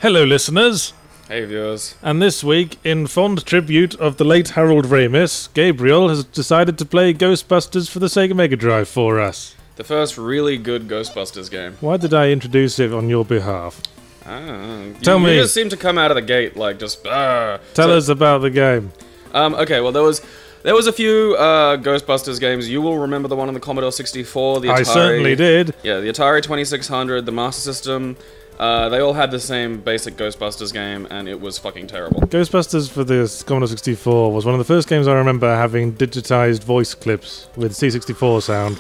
Hello, listeners. Hey, viewers. And this week, in fond tribute of the late Harold Ramis, Gabriel has decided to play Ghostbusters for the Sega Mega Drive for us. The first really good Ghostbusters game. Why did I introduce it on your behalf? I don't know. Tell me. You just seem to come out of the gate like just. Tell us about the game. Okay, well there was a few Ghostbusters games. You will remember the one on the Commodore 64, the Atari. I certainly did. Yeah, the Atari 2600, the Master System. They all had the same basic Ghostbusters game, and it was fucking terrible. Ghostbusters for the Commodore 64 was one of the first games I remember having digitized voice clips with C64 sound.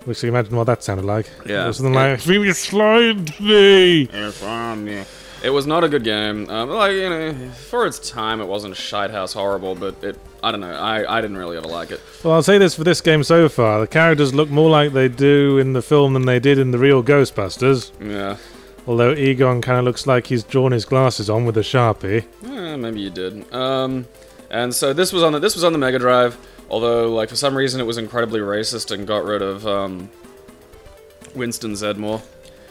Which you can imagine what that sounded like. Yeah. It was something like, "We slide me." It was not a good game. Like, you know, for its time, it wasn't shitehouse horrible, but I don't know, I didn't really ever like it. Well, I'll say this for this game so far. The characters look more like they do in the film than they did in the real Ghostbusters. Yeah. Although Egon kind of looks like he's drawn his glasses on with a Sharpie. Maybe you did. And so this was on the Mega Drive. Although, like, for some reason, it was incredibly racist and got rid of Winston Zedmore.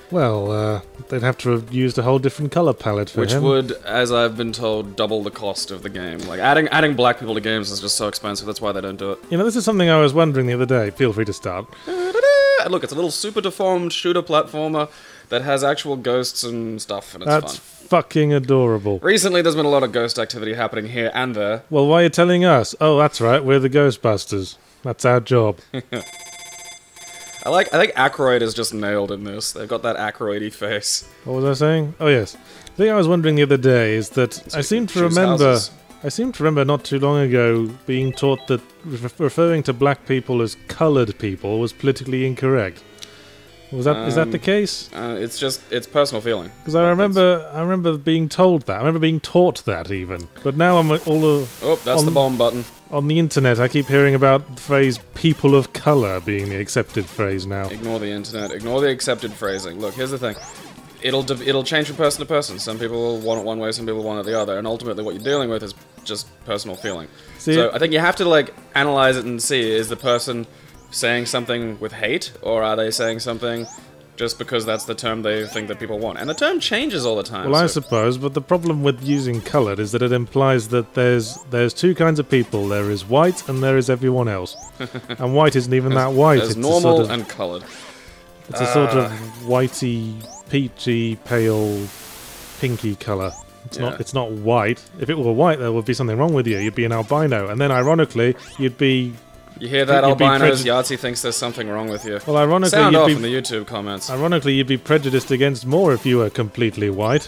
Well, they'd have to have used a whole different color palette for Which him. would, as I've been told, double the cost of the game. Like, adding black people to games is just so expensive. That's why they don't do it. You know, this is something I was wondering the other day. Feel free to start. Look, it's a little super-deformed shooter platformer that has actual ghosts and stuff, and it's That's fun. fucking adorable. Recently, there's been a lot of ghost activity happening here and there. Well, why are you telling us? Oh, that's right, we're the Ghostbusters. That's our job. I think Aykroyd is just nailed in this. They've got that Aykroyd-y face. What was I saying? Oh, yes. The thing I was wondering the other day is that I seem to remember not too long ago being taught that referring to black people as coloured people was politically incorrect. Is that the case? It's personal feeling. Because I remember being told that. I remember being taught that even. But now I'm that's the bomb button. On the internet, I keep hearing about the phrase "people of colour" being the accepted phrase now. Ignore the internet. Ignore the accepted phrasing. Look, here's the thing. It'll change from person to person. Some people will want it one way, some people want it the other, and ultimately what you're dealing with is just personal feeling. So I think you have to, like, analyze it and see, is the person saying something with hate, or are they saying something just because that's the term they think that people want? And the term changes all the time. Well, I suppose, but the problem with using coloured is that it implies that there's two kinds of people. There is white and there is everyone else. And white isn't even that white. There's normal and coloured. It's a sort of whitey, peachy, pale, pinky colour. It's not white. If it were white, there would be something wrong with you. You'd be an albino. And then, ironically, you'd be... You hear that, albinos? Yahtzee thinks there's something wrong with you. Well, ironically, sound off in the YouTube comments. Ironically, you'd be prejudiced against more if you were completely white.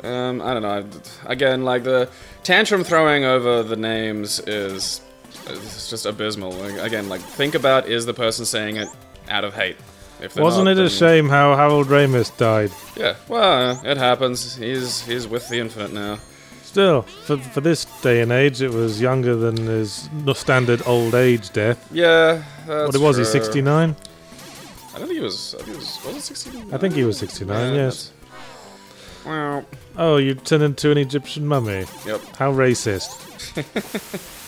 I don't know. Again, like, the tantrum throwing over the names is just abysmal. Like, again, like, think about, is the person saying it out of hate? Wasn't it a shame how Harold Ramis died? Yeah, well, it happens. He's with the infinite now. Still, for this day and age, it was younger than his standard old age death. Yeah, that's What was he, 69? I don't think he was. Was it 69? I think he was 69. Yeah, yes. Wow. Oh, you turned into an Egyptian mummy. Yep. How racist.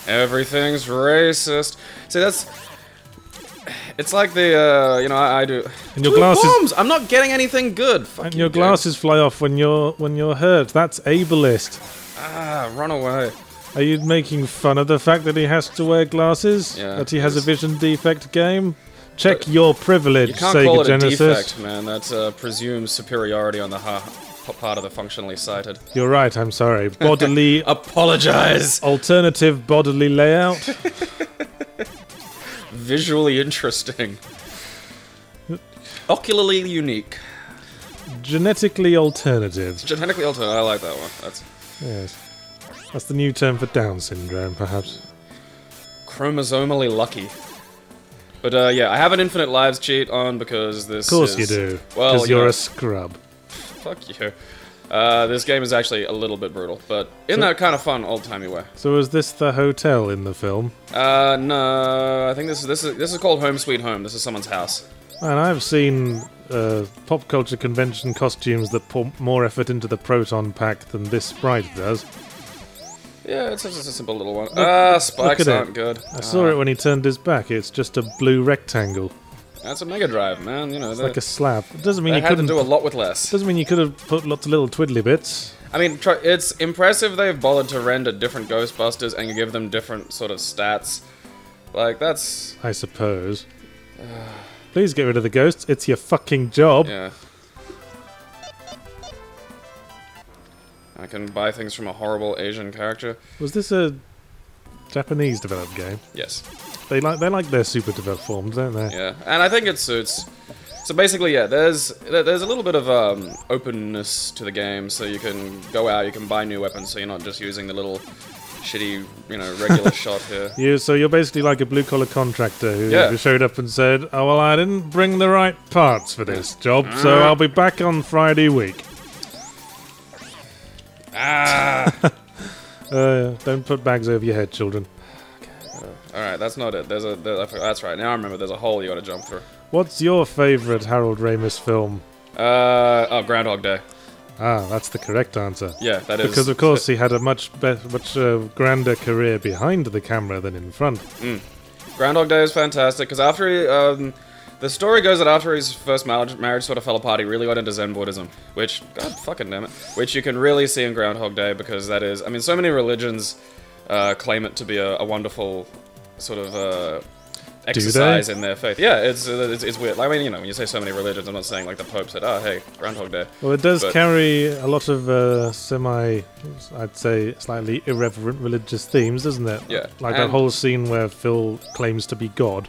Everything's racist. See, that's. It's like the, I do. And your glasses. Bombs! I'm not getting anything good. Fuck and you, your glasses fly off when you're hurt. That's ableist. Run away. Are you making fun of the fact that he has to wear glasses? Yeah. That he has a vision defect game? Check your privilege, You can't Sega call it Genesis. a defect, man. That's presumed superiority on the part of the functionally sighted. You're right, I'm sorry. Bodily... Apologize! Alternative bodily layout? Visually interesting. Ocularly unique. Genetically alternative. Genetically altered. I like that one. Yes. That's the new term for Down syndrome, perhaps. Chromosomally lucky. But yeah, I have an infinite lives cheat on because this Of course you do. Well, because you're a scrub. Fuck you. This game is actually a little bit brutal, but in that kind of fun, old-timey way. So is this the hotel in the film? No. I think this is called Home Sweet Home. This is someone's house. And I've seen pop culture convention costumes that put more effort into the proton pack than this sprite does. Yeah, it's just a simple little one. Spikes aren't good. I saw it when he turned his back. It's just a blue rectangle. That's a Mega Drive, man. You know, it's like a slap. It doesn't mean they you had couldn't to do a lot with less. Doesn't mean you could have put lots of little twiddly bits. I mean, it's impressive they've bothered to render different Ghostbusters and give them different sort of stats. Like, that's... I suppose. Please get rid of the ghosts. It's your fucking job. Yeah. I can buy things from a horrible Asian character. Was this a Japanese developed game? Yes. They like their super-deformed, don't they? Yeah, and I think it suits. So basically, yeah, there's a little bit of openness to the game, so you can go out, you can buy new weapons, so you're not just using the little shitty, you know, regular shot here. So you're basically like a blue-collar contractor who showed up and said, "Oh well, I didn't bring the right parts for this job, so I'll be back on Friday week." Don't put bags over your head, children. Alright, that's not it. That's right, now I remember there's a hole you gotta jump through. What's your favourite Harold Ramis film? Groundhog Day. Ah, that's the correct answer. Yeah, that is. Because of course he had a much grander career behind the camera than in front. Groundhog Day is fantastic, because after he, the story goes that after his first marriage sort of fell apart, he really got into Zen Buddhism, which, god fucking damn it, which you can really see in Groundhog Day, because that is, I mean, so many religions claim it to be a wonderful sort of exercise in their faith. Yeah, it's weird. I mean, you know, when you say so many religions, I'm not saying like the Pope said, "Oh, hey, Groundhog Day." Well, it does carry a lot of I'd say, slightly irreverent religious themes, doesn't it? Yeah, like that whole scene where Phil claims to be God.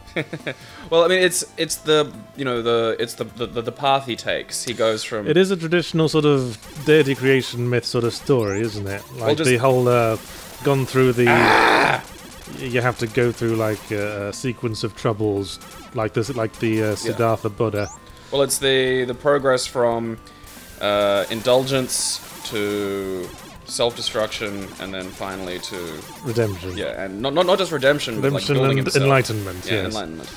Well, I mean, it's the the path he takes. He goes from. It is a traditional sort of deity creation myth sort of story, isn't it? Like the whole gone through the. You have to go through like a sequence of troubles, like this, like the Siddhartha Buddha. Well, it's the progress from indulgence to self-destruction, and then finally to redemption. Yeah, and not just redemption, but like building and himself. Enlightenment. Yeah, yes. Enlightenment.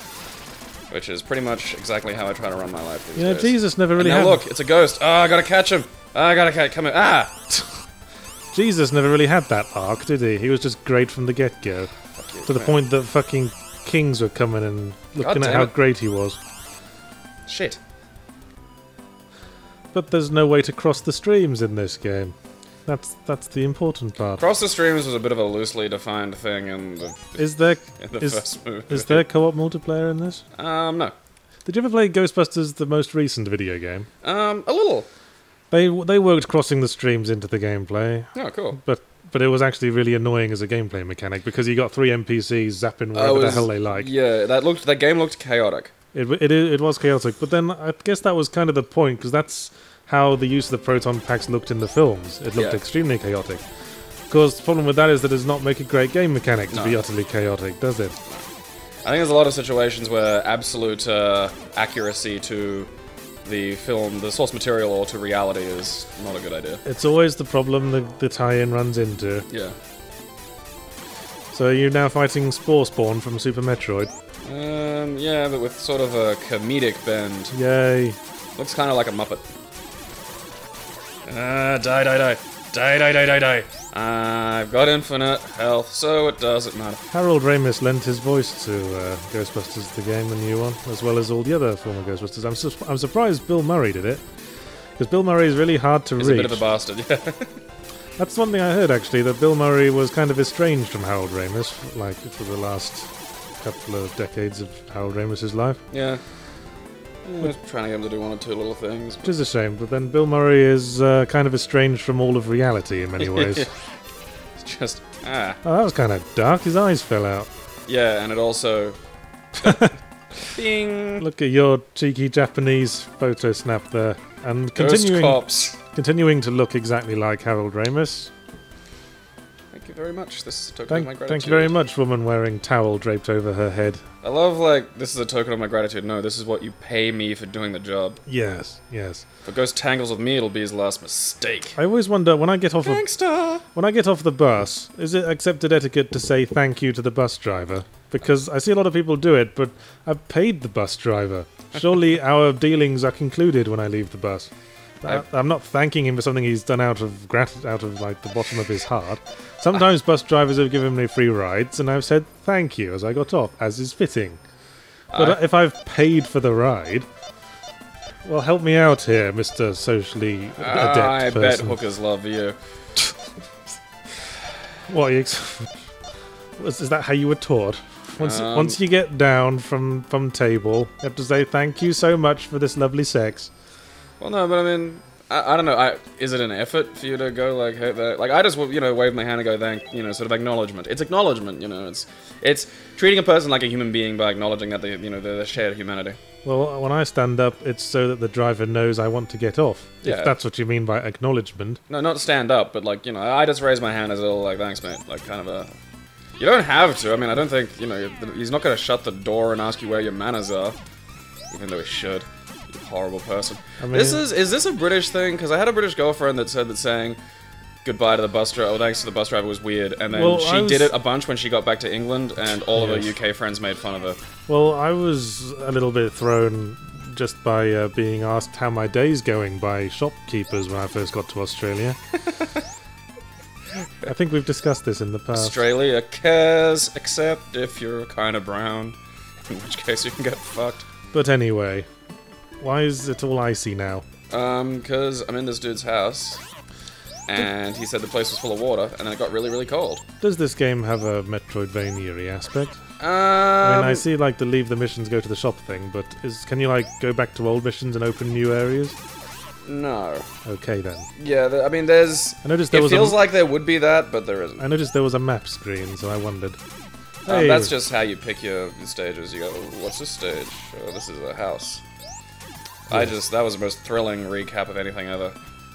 Which is pretty much exactly how I try to run my life these days. Jesus never really. And now look, it's a ghost. Oh, I gotta catch him. Oh, I gotta come in. Jesus never really had that arc, did he? He was just great from the get-go. To the point that fucking kings were coming and looking at how great he was. Shit. But there's no way to cross the streams in this game. That's the important part. Cross the streams was a bit of a loosely defined thing in the first movie. Is there co-op multiplayer in this? No. Did you ever play Ghostbusters, the most recent video game? A little. They worked crossing the streams into the gameplay. Oh, cool. But it was actually really annoying as a gameplay mechanic because you got 3 NPCs zapping wherever the hell they like. Yeah, that game looked chaotic. It was chaotic, but then I guess that was kind of the point, because that's how the use of the proton packs looked in the films. It looked extremely chaotic. Of course, the problem with that is that it does not make a great game mechanic to be utterly chaotic, does it? I think there's a lot of situations where absolute accuracy to the film, the source material, or to reality is not a good idea. It's always the problem the tie-in runs into. Yeah. So you're now fighting Spore Spawn from Super Metroid? Yeah, but with sort of a comedic bend. Yay. Looks kind of like a Muppet. Die. I've got infinite health, so it doesn't matter. Harold Ramis lent his voice to Ghostbusters, the game, the new one, as well as all the other former Ghostbusters. I'm surprised Bill Murray did it, because Bill Murray is really hard to reach. He's a bit of a bastard, yeah. That's one thing I heard, actually, that Bill Murray was kind of estranged from Harold Ramis, like, for the last couple of decades of Harold Ramis's life. Yeah. We're trying to get him to do one or two little things. Which is a shame, but then Bill Murray is kind of estranged from all of reality in many ways. It's just, Oh, that was kind of dark. His eyes fell out. Yeah, and it also... Bing! Look at your cheeky Japanese photo snap there. And continuing to look exactly like Harold Ramis. Thank you very much. This is a token of my gratitude. Thank you very much, woman wearing towel draped over her head. I love, like, this is a token of my gratitude. No, this is what you pay me for doing the job. Yes. If a ghost tangles with me, it'll be his last mistake. I always wonder, when I get off the bus, is it accepted etiquette to say thank you to the bus driver? Because I see a lot of people do it, but I've paid the bus driver. Surely our dealings are concluded when I leave the bus. I'm not thanking him for something he's done out of like the bottom of his heart. Sometimes bus drivers have given me free rides, and I've said thank you as I got off, as is fitting. But if I've paid for the ride, well, help me out here, Mr. Socially adept I person. bet hookers love you. What? Is that how you were taught? Once you get down from table, you have to say thank you so much for this lovely sex. Well, no, but I mean, I don't know. Is it an effort for you to go like, hey, like I just wave my hand and go thank, sort of acknowledgement. It's acknowledgement, It's treating a person like a human being by acknowledging that they share humanity. Well, when I stand up, it's so that the driver knows I want to get off. Yeah. If that's what you mean by acknowledgement. No, not stand up, but like I just raise my hand as a little like thanks, mate. Like kind of a. You don't have to. I mean, I don't think he's not going to shut the door and ask you where your manners are, even though he should. You horrible person. I mean, is this a British thing? Because I had a British girlfriend that said that saying goodbye to the bus driver, thanks to the bus driver was weird, and then she did it a bunch when she got back to England, and all of her UK friends made fun of her. Well, I was a little bit thrown just by being asked how my day's going by shopkeepers when I first got to Australia. I think we've discussed this in the past. Australia cares, except if you're kind of brown, in which case you can get fucked. But anyway, why is it all icy now? Because I'm in this dude's house, and he said the place was full of water, and then it got really, really cold. Does this game have a Metroidvania-y aspect? I mean, I see, like, the leave the missions, go to the shop thing, but can you, like, go back to old missions and open new areas? No. Okay, then. Yeah, I mean, there's... I noticed there it feels like there would be that, but there isn't. I noticed there was a map screen, so I wondered. Hey. That's just how you pick your stages. You go, what's this stage? Oh, this is a house. Yeah. That was the most thrilling recap of anything ever.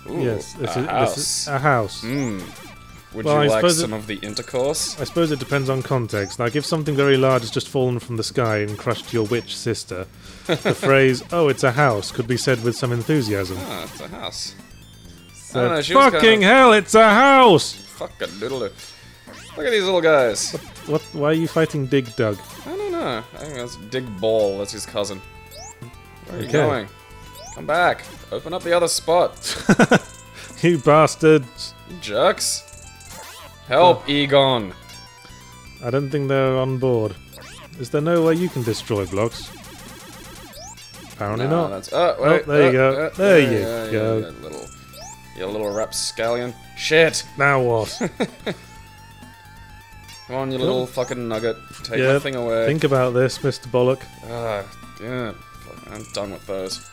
Ooh, yes, this is a house. Would you like some of the intercourse? I suppose it depends on context. Like, if something very large has just fallen from the sky and crushed your witch sister, the phrase, oh, it's a house, could be said with some enthusiasm. Ah, it's a house. So, I don't know, fucking hell, it's a house! Fuck a doodle-doo. Look at these little guys. Why are you fighting Dig Dug? I don't know. I think that's Dig Ball, that's his cousin. Where are you going? Come back. Open up the other spot. You bastards. You jerks. Help, Egon. I don't think they're on board. Is there no way you can destroy blocks? Apparently not. Wait, there you go. There you go. You little rapscallion. Shit. Now what? Come on, you little fucking nugget. Take my thing away. Think about this, Mr. Bollock. Yeah. I'm done with those.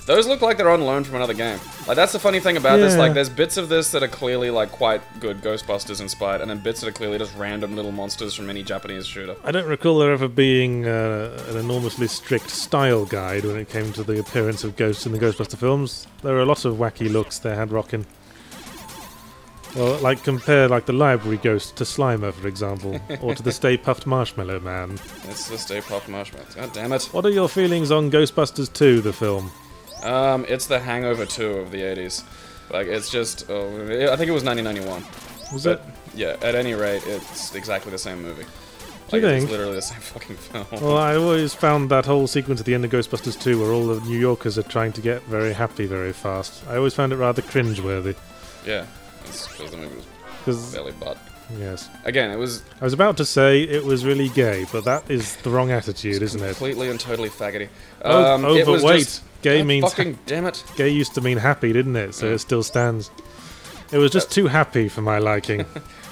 Those look like they're on loan from another game. Like, that's the funny thing about this. Like, there's bits of this that are clearly, like, quite good Ghostbusters inspired, and then bits that are clearly just random little monsters from any Japanese shooter. I don't recall there ever being an enormously strict style guide when it came to the appearance of ghosts in the Ghostbuster films. There were a lot of wacky looks they had rocking. Well, like, compare, like, the library ghost to Slimer, for example, or to the Stay Puft Marshmallow Man. It's the Stay Puft Marshmallow. God damn it. What are your feelings on Ghostbusters 2, the film? It's the Hangover 2 of the 80s. Like, it's just... I think it was 1991. Was it? Yeah, at any rate, it's exactly the same movie. Do you think? It's literally the same fucking film. Well, I always found that whole sequence at the end of Ghostbusters 2 where all the New Yorkers are trying to get very happy very fast. I always found it rather cringeworthy. Yeah, that's because the movie was belly butt. Yes. Again, it was... I was about to say it was really gay, but that is the wrong attitude, isn't it? Completely and totally faggoty. But wait. Gay means... Fucking damn it. Gay used to mean happy, didn't it? So it still stands. It was just too happy for my liking.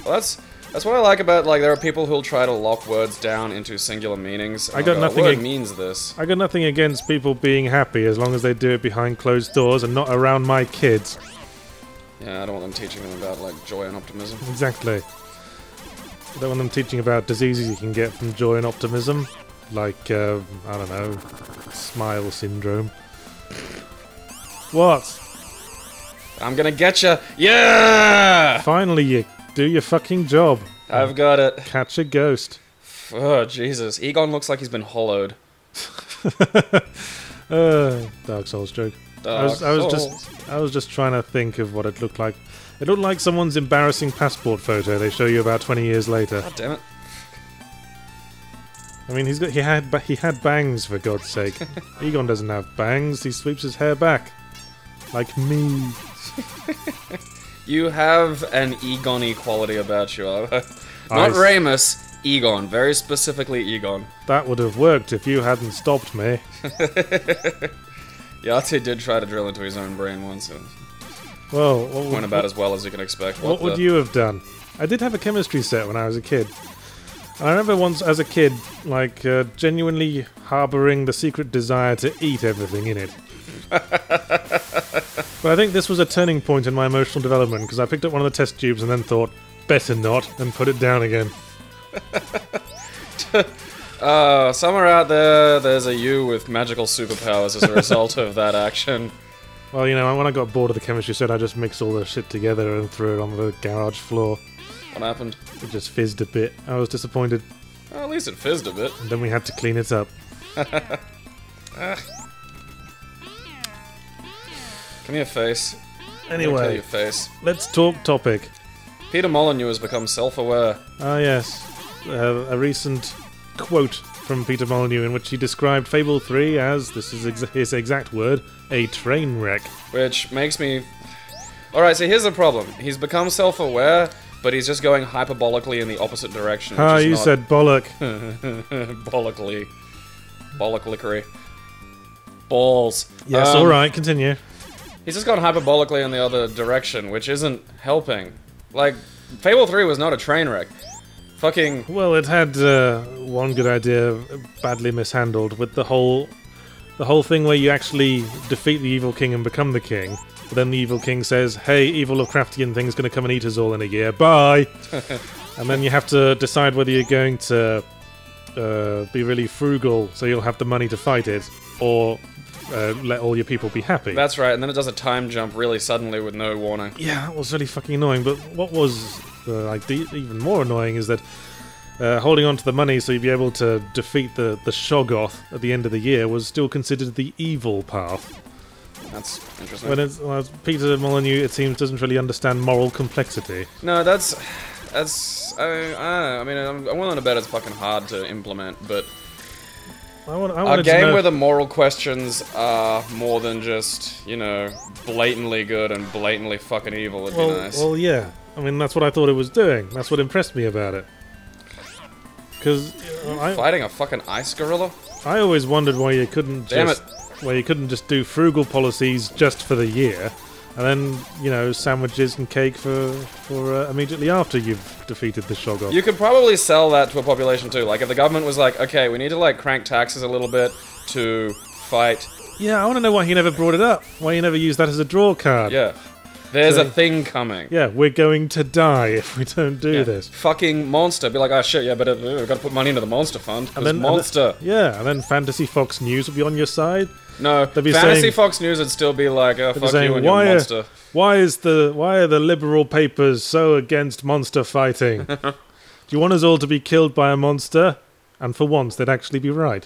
Well, that's what I like about, like, there are people who'll try to lock words down into singular meanings. I got nothing. What means this? I got nothing against people being happy as long as they do it behind closed doors and not around my kids. Yeah, I don't want them teaching them about, like, joy and optimism. Exactly. I don't want them teaching about diseases you can get from joy and optimism. Like, I don't know, smile syndrome. What? I'm gonna get you. Yeah! Finally, you do your fucking job. I've got it. Catch a ghost. Oh, Jesus. Egon looks like he's been hollowed. Dark Souls joke. I was just trying to think of what it looked like. It looked like someone's embarrassing passport photo they show you about 20 years later. God damn it. I mean, he had bangs, for God's sake. Egon doesn't have bangs. He sweeps his hair back, like me. You have an Egon-y quality about you, Not Ramis, Egon, very specifically Egon. That would have worked if you hadn't stopped me. Yahtzee did try to drill into his own brain once. Well, went about as well as you can expect. What would you have done? I did have a chemistry set when I was a kid. I remember once as a kid, like, genuinely harbouring the secret desire to eat everything in it. But I think this was a turning point in my emotional development, because I picked up one of the test tubes and then thought, better not, and put it down again. Somewhere out there's a you with magical superpowers as a result of that action. Well, you know, when I got bored of the chemistry set, I just mixed all the shit together and threw it on the garage floor. What happened? It just fizzed a bit. I was disappointed. Well, at least it fizzed a bit. And then we had to clean it up. Give me a face. Anyway, your face. Let's talk topic. Peter Molyneux has become self-aware. Ah, yes. A recent quote from Peter Molyneux in which he described Fable 3 as, this is his exact word, a train wreck. Which makes me... Alright, so here's the problem. He's become self-aware, but he's just going hyperbolically in the opposite direction. Ah, you said bollock. Bollockly. Bollock-lickery. Balls. Yes, alright, continue. He's just gone hyperbolically in the other direction, which isn't helping. Like, Fable 3 was not a train wreck. Fucking... Well, it had one good idea badly mishandled with the whole thing where you actually defeat the evil king and become the king. But then the evil king says, hey, evil Lovecraftian thing's going to come and eat us all in a year. Bye! And then you have to decide whether you're going to be really frugal so you'll have the money to fight it, or let all your people be happy. That's right, and then it does a time jump really suddenly with no warning. Yeah, that was really fucking annoying, but what was even more annoying is that holding on to the money so you'd be able to defeat the Shoggoth at the end of the year was still considered the evil path. That's interesting. When Peter Molyneux, it seems, doesn't really understand moral complexity. No, that's I mean, I'm willing to bet it's fucking hard to implement, but a game where the moral questions are more than just, you know, blatantly good and blatantly fucking evil would be nice. Well, yeah. I mean, that's what I thought it was doing. That's what impressed me about it. Because fighting a fucking ice gorilla? I always wondered why you couldn't just do frugal policies just for the year, and then, you know, sandwiches and cake for immediately after you've defeated the Shoggoth. You could probably sell that to a population too. Like, if the government was like, okay, we need to, like, crank taxes a little bit to fight. Yeah, I want to know why he never brought it up. Why he never used that as a draw card. Yeah. There's a thing coming. Yeah, we're going to die if we don't do this. Fucking monster. Be like, oh shit, yeah, but we've got to put money into the monster fund. And then monster. And then Fantasy Fox News will be on your side. No, Fantasy Fox News would still be like, oh, fuck you and your monster. Why are the liberal papers so against monster fighting? Do you want us all to be killed by a monster? And for once, they'd actually be right.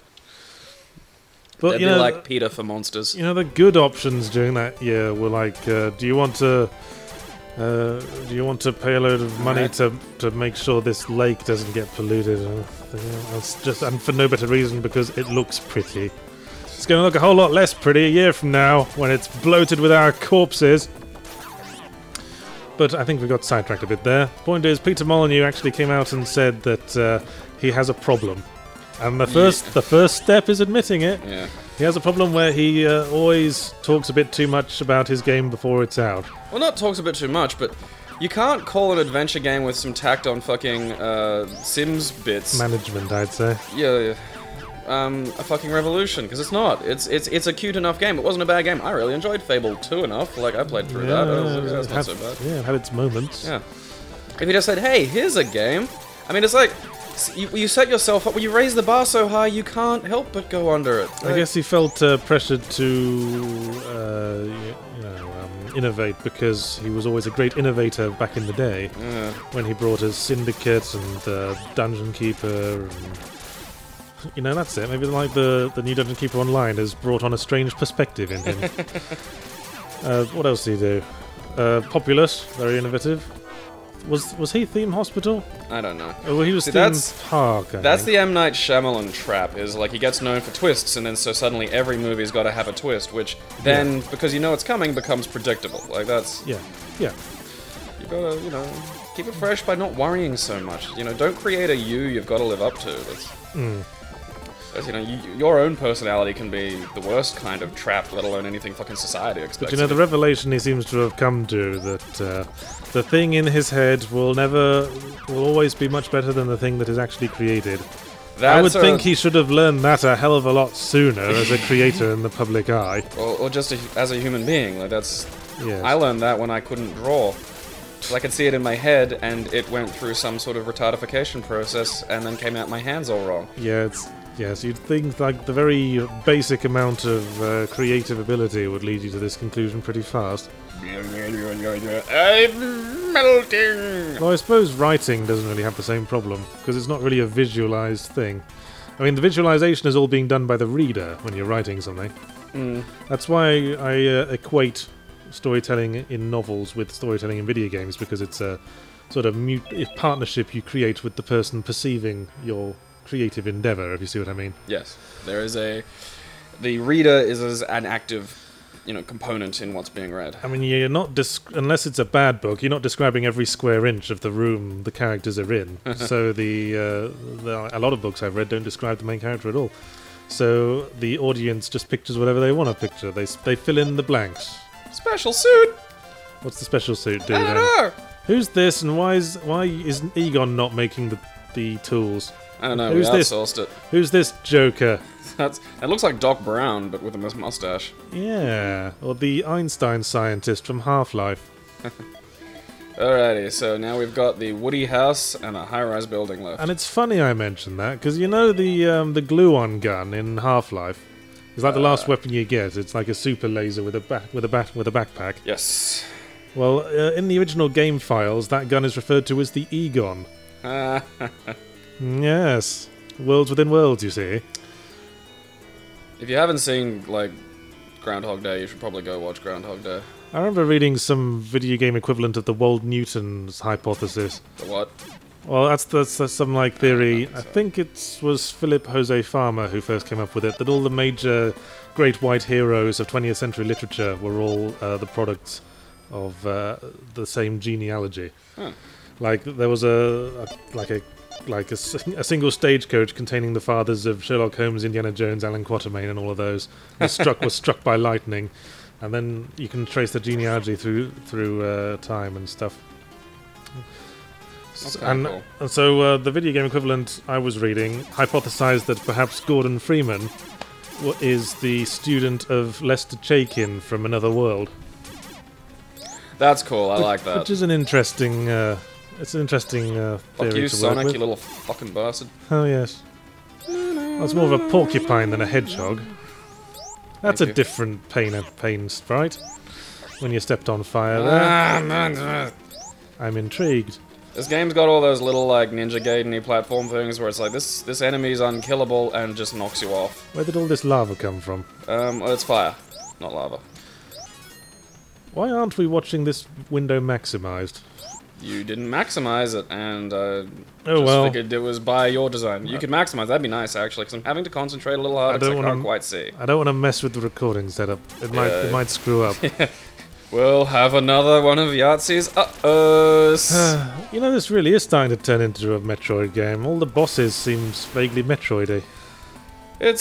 But, they'd be like Peter for monsters. You know, the good options during that year were like, do you want to pay a load of money to make sure this lake doesn't get polluted? It's just, and for no better reason, because it looks pretty. It's going to look a whole lot less pretty a year from now when it's bloated with our corpses. But I think we got sidetracked a bit there. Point is, Peter Molyneux actually came out and said that he has a problem. And the first step is admitting it. Yeah. He has a problem where he always talks a bit too much about his game before it's out. Well, not talks a bit too much, but you can't call an adventure game with some tacked on fucking Sims bits. Management, I'd say. Yeah. A fucking revolution, because it's not. It's a cute enough game. It wasn't a bad game. I really enjoyed Fable 2 enough. Like, I played through that. That's not so bad. Yeah, it had its moments. Yeah. If you just said, hey, here's a game. I mean, it's like, you set yourself up, when you raise the bar so high, you can't help but go under it. Like, I guess he felt pressured to, innovate, because he was always a great innovator back in the day. Yeah. When he brought his Syndicate and Dungeon Keeper and... You know, that's it. Maybe like the new Dungeon Keeper Online has brought on a strange perspective in him. What else did he do? Populous, very innovative. Was he Theme Hospital? I don't know. Well, he was Theme Park. That's the M. Night Shyamalan trap, is like he gets known for twists, and then so suddenly every movie's got to have a twist, which then, because you know it's coming, becomes predictable. Like, that's... Yeah. gotta, you know, keep it fresh by not worrying so much. You know, don't create a you've got to live up to. That's, you know, your own personality can be the worst kind of trap, let alone anything fucking society expects. But you know, the revelation he seems to have come to, that the thing in his head will always be much better than the thing that is actually created. I would think he should have learned that a hell of a lot sooner as a creator in the public eye. Or just as a human being. Like, that's... Yes. I learned that when I couldn't draw. So I could see it in my head, and it went through some sort of retardification process, and then came out my hands all wrong. Yeah, yes, you'd think like the very basic amount of creative ability would lead you to this conclusion pretty fast. I'm melting! Well, I suppose writing doesn't really have the same problem, because it's not really a visualized thing. I mean, the visualization is all being done by the reader when you're writing something. That's why I equate storytelling in novels with storytelling in video games, because it's a sort of partnership you create with the person perceiving your creative endeavor, if you see what I mean. Yes, there is the reader is an active, you know, component in what's being read. I mean, you're not unless it's a bad book, you're not describing every square inch of the room the characters are in. So a lot of books I've read don't describe the main character at all. So the audience just pictures whatever they want to picture. They fill in the blanks. Special suit. What's the special suit do I then? don't know. Who's this, and why isn't Egon not making the tools? I don't know. Who's we this? outsourced it. Who's this Joker? It looks like Doc Brown, but with a mustache. Yeah, or the Einstein scientist from Half-Life. Alrighty, so now we've got the Woody house and a high-rise building left. And it's funny I mentioned that, because you know the glue-on gun in Half-Life? It's like the last weapon you get. It's like a super laser with a backpack. Yes. Well, in the original game files, that gun is referred to as the Egon. Yes. Worlds within worlds, you see. If you haven't seen, like, Groundhog Day, you should probably go watch Groundhog Day. I remember reading some video game equivalent of the Wold-Newton's hypothesis. The what? Well, that's some like theory. I think it was Philip Jose Farmer who first came up with it, that all the major great white heroes of 20th century literature were all the products of the same genealogy. Huh. Like there was a single stagecoach containing the fathers of Sherlock Holmes, Indiana Jones, Alan Quatermain, and all of those was struck by lightning, and then you can trace the genealogy through time and stuff. Cool. And so the video game equivalent I was reading hypothesized that perhaps Gordon Freeman is the student of Lester Chaikin from Another World. That's cool. I like that. Which is an interesting. It's an interesting theory. Fuck you, to Sonic, work with. you little fucking bastard. Oh yes. Well, it's more of a porcupine than a hedgehog. That's a different pain sprite. When you stepped on fire there. I'm intrigued. This game's got all those little, like, Ninja Gaiden-y platform things where it's like, this enemy's unkillable and just knocks you off. Where did all this lava come from? Well, it's fire, not lava. Why aren't we watching this window maximized? You didn't maximize it, and figured it was by your design. You could maximize, that'd be nice, actually, because I'm having to concentrate a little harder because I can't quite see. I don't want to mess with the recording setup. It might screw up. We'll have another one of Yahtzee's You know, this really is starting to turn into a Metroid game. All the bosses seems vaguely Metroidy. It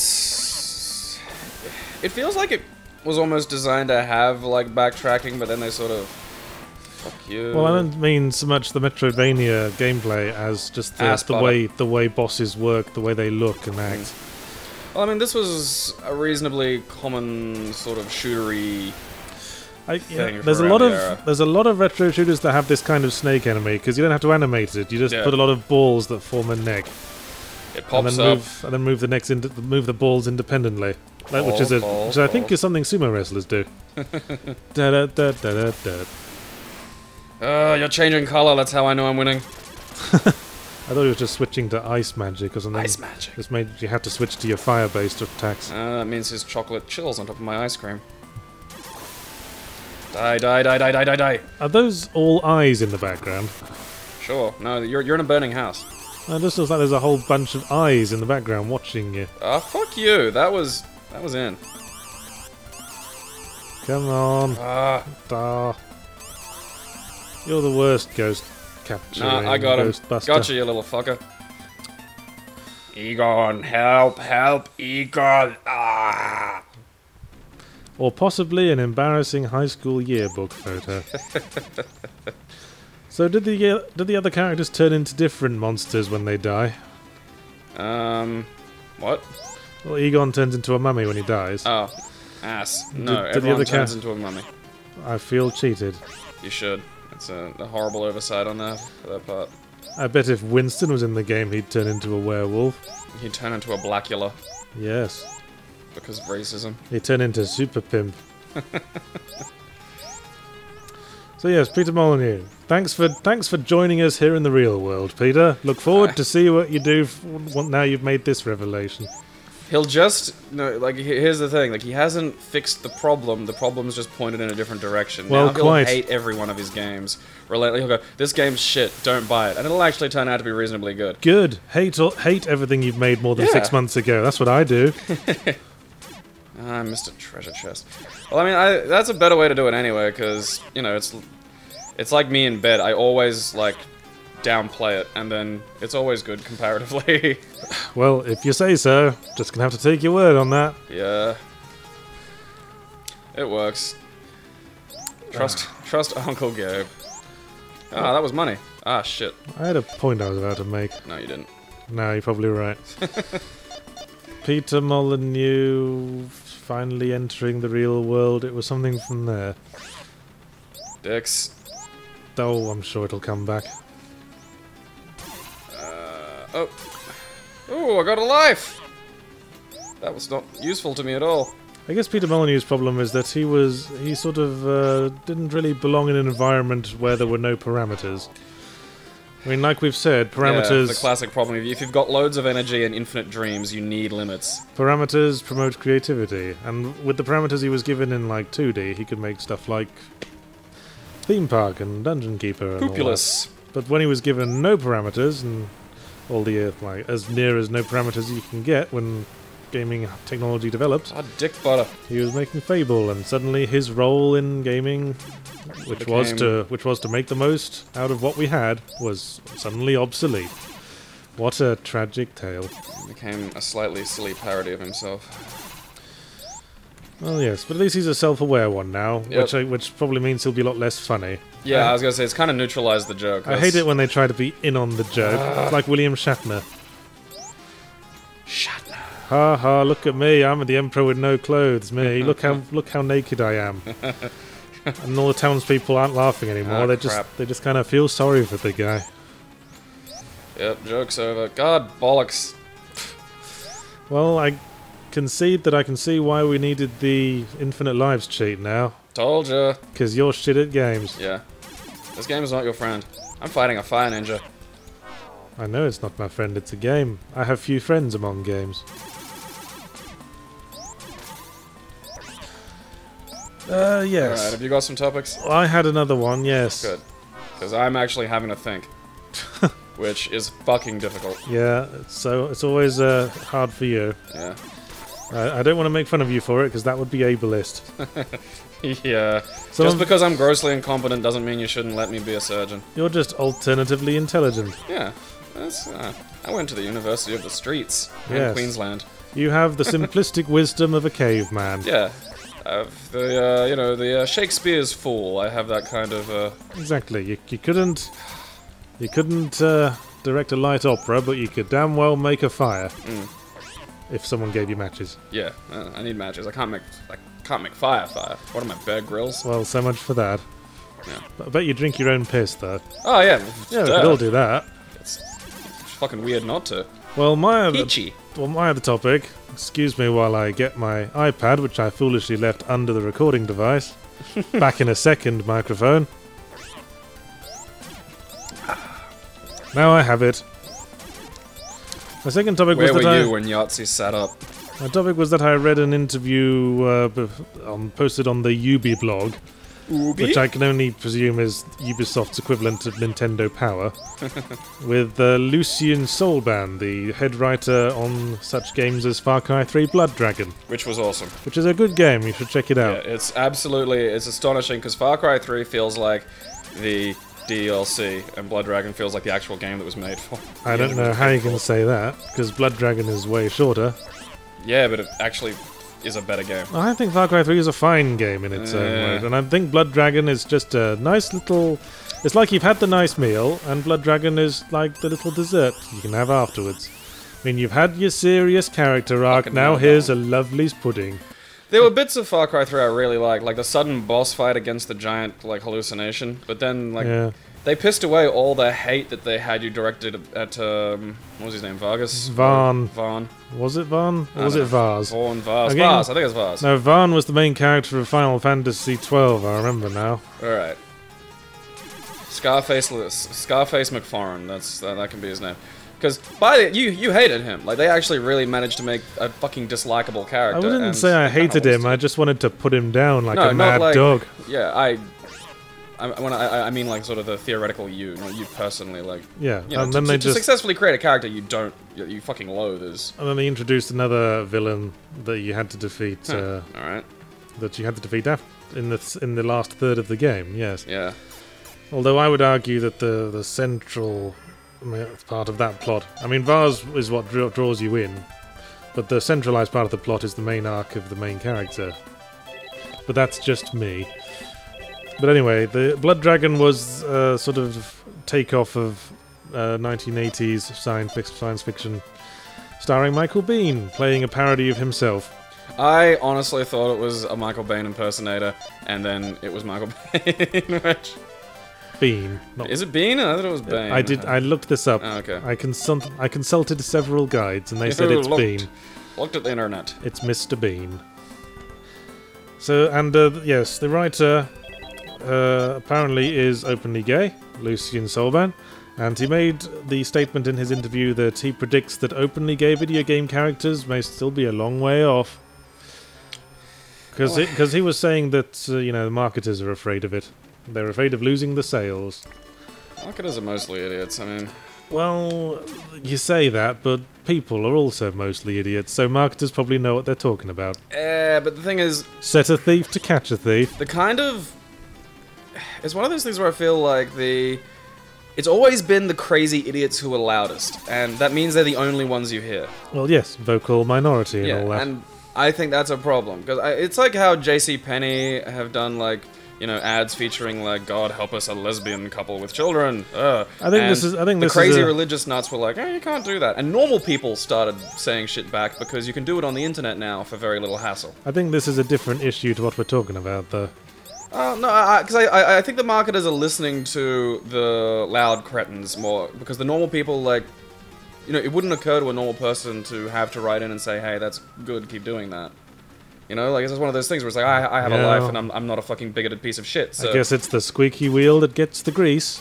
feels like it was almost designed to have, like, backtracking, but then they sort of... Fuck you. Well, I don't mean so much the Metroidvania gameplay as just the way bosses work, the way they look and act. Well, I mean, this was a reasonably common sort of shootery... There's a lot of retro shooters that have this kind of snake enemy because you don't have to animate it. You just put a lot of balls that form a neck. It pops and then move the balls independently, which I think is something sumo wrestlers do. Da da da da da. You're changing color. That's how I know I'm winning. I thought it was just switching to ice magic or something. Ice magic. Just made you have to switch to your fire-based attacks. That means his chocolate chills on top of my ice cream. Die, die, die, die, die, die, die. Are those all eyes in the background? Sure. No, you're in a burning house. It just looks like there's a whole bunch of eyes in the background watching you. Fuck you. That was in. Come on. You're the worst ghost capture. Nah, I got him. Ghostbuster. Gotcha, you little fucker. Egon, help, help, Egon. Ah. Or possibly an embarrassing high school yearbook photo. So did the other characters turn into different monsters when they die? What? Well, Egon turns into a mummy when he dies. Oh, ass. No, Did the everyone other turns into a mummy. I feel cheated. You should. It's a horrible oversight on that for that part. I bet if Winston was in the game, he'd turn into a werewolf. He'd turn into a Blackula Yes. because of racism. He'd turn into Super Pimp. So yes, Peter Molyneux. Thanks for joining us here in the real world, Peter. Look forward to see what you do now you've made this revelation. He'll just here's the thing, like he hasn't fixed the problem. The problem's just pointed in a different direction. Well, now he'll quite. hate every one of his games. He'll go, this game's shit, don't buy it, and it'll actually turn out to be reasonably good. Good. Hate everything you've made more than 6 months ago. That's what I do. I missed a treasure chest. Well, I mean, that's a better way to do it anyway, because you know it's like me in bed. I always like downplay it, and then it's always good comparatively. Well, if you say so, just gonna have to take your word on that. Yeah, it works. Trust Uncle Gabe. Ah, that was money. Ah, shit. I had a point I was about to make. No, you didn't. No, you're probably right. Peter Molyneux finally entering the real world. It was something from there. Dicks. Oh, I'm sure it'll come back. Oh. Ooh, I got a life! That was not useful to me at all. I guess Peter Molyneux's problem is that he sort of didn't really belong in an environment where there were no parameters. I mean, like we've said, parameters... Yeah, the classic problem. If you've got loads of energy and infinite dreams, you need limits. Parameters promote creativity, and with the parameters he was given in, like, 2D, he could make stuff like Theme Park and Dungeon Keeper and Poopulous. all that. But when he was given no parameters, and all the, like, as near as no parameters you can get when gaming technology developed... Ah, dick butter. He was making Fable, and suddenly his role in gaming... Which was to make the most out of what we had, was suddenly obsolete. What a tragic tale. Became a slightly silly parody of himself. Well, yes, but at least he's a self-aware one now, Yep. which probably means he'll be a lot less funny. Yeah, I was gonna say, it's kind of neutralized the joke. I hate it when they try to be in on the joke. It's like William Shatner. Shatner. Ha ha! Look at me! I'm the emperor with no clothes. Me, look how naked I am. And all the townspeople aren't laughing anymore. Oh, They just kind of feel sorry for the guy. Yep, joke's over. God, bollocks. Well, I concede that I can see why we needed the infinite lives cheat now. Told ya. Because you're shit at games. Yeah. This game is not your friend. I'm fighting a fire ninja. I know it's not my friend, it's a game. I have few friends among games. Yes. Alright, have you got some topics? I had another one, yes. Good. Because I'm actually having to think. Which is fucking difficult. Yeah, so it's always hard for you. Yeah. I don't want to make fun of you for it, because that would be ableist. Yeah. Just because I'm grossly incompetent doesn't mean you shouldn't let me be a surgeon. You're just alternatively intelligent. Yeah. That's, I went to the University of the Streets in Queensland. You have the simplistic wisdom of a caveman. Yeah. The Shakespeare's Fool. I have that kind of. Exactly. You couldn't direct a light opera, but you could damn well make a fire. If someone gave you matches. Yeah, I need matches. I can't make fire. What am I, Bear Grylls? Well, so much for that. Yeah. But I bet you drink your own piss, though. Oh yeah. Yeah, we could all do that. It's fucking weird not to. Well, my Peachy. other topic. Excuse me while I get my iPad, which I foolishly left under the recording device. Back in a second, microphone. Now I have it. My second topic was that Where were you when Yahtzee sat up? My topic was that I read an interview posted on the Ubi blog, which I can only presume is Ubisoft's equivalent of Nintendo Power, with Lucien Solban, the head writer on such games as Far Cry 3 Blood Dragon. Which was awesome. Which is a good game, you should check it out. Yeah, it's astonishing, because Far Cry 3 feels like the DLC, and Blood Dragon feels like the actual game that was made for. I don't know how you can say that, because Blood Dragon is way shorter. Yeah, but it actually is a better game. I think Far Cry 3 is a fine game in its own way, and I think Blood Dragon is just a nice little... It's like you've had the nice meal, and Blood Dragon is like the little dessert you can have afterwards. I mean, you've had your serious character arc, now here's a lovely pudding. There were bits of Far Cry 3 I really liked, like the sudden boss fight against the giant, like, hallucination, but then, like, they pissed away all the hate that they had you directed at, what was his name, Vargas? Varn. Was it Varn? Or was it Vars? Vars. I think it was Vars. No, Varn was the main character of Final Fantasy XII, I remember now. Alright. Scarface McFarlane, that can be his name. Because you hated him. Like, they actually really managed to make a fucking dislikable character. I wouldn't say I hated him. I just wanted to put him down like a mad dog. Yeah, I mean, like, sort of the theoretical you, not you personally. Like, yeah, you know, and then they just successfully create a character you fucking loathe. And then they introduced another villain that you had to defeat. All right. That you had to defeat in the last third of the game. Yes. Yeah. Although I would argue that the central part of that plot, I mean, Vars is what draws you in, but the centralized part of the plot is the main arc of the main character. But that's just me. But anyway, the Blood Dragon was sort of takeoff of 1980s science fiction, starring Michael Biehn, playing a parody of himself. I honestly thought it was a Michael Biehn impersonator, and then it was Michael Biehn, which... Biehn. Is it Biehn? I thought it was Bane. I looked this up. Oh, okay. I consulted several guides, and they said it's Biehn. Looked at the internet. It's Mr. Biehn. So, and yes, the writer apparently is openly gay, Lucien Solban, and he made the statement in his interview that he predicts that openly gay video game characters may still be a long way off. Because he was saying that, the marketers are afraid of it. They're afraid of losing the sales. Marketers are mostly idiots, I mean... Well, you say that, but people are also mostly idiots, so marketers probably know what they're talking about. But the thing is... Set a thief to catch a thief. The kind of... It's one of those things where I feel like it's always been the crazy idiots who are loudest, and that means they're the only ones you hear. Well, yes, vocal minority and all that. And I think that's a problem, because it's like how JCPenney have done, like... ads featuring like "God help us, a lesbian couple with children." I think the crazy religious nuts were like, "Oh, you can't do that." And normal people started saying shit back because you can do it on the internet now for very little hassle. I think this is a different issue to what we're talking about, though. No, because I think the marketers are listening to the loud cretins more, because the normal people, like, it wouldn't occur to a normal person to have to write in and say, "Hey, that's good, keep doing that." Like, it's just one of those things where it's like, I have a life and I'm not a fucking bigoted piece of shit, so... I guess it's the squeaky wheel that gets the grease.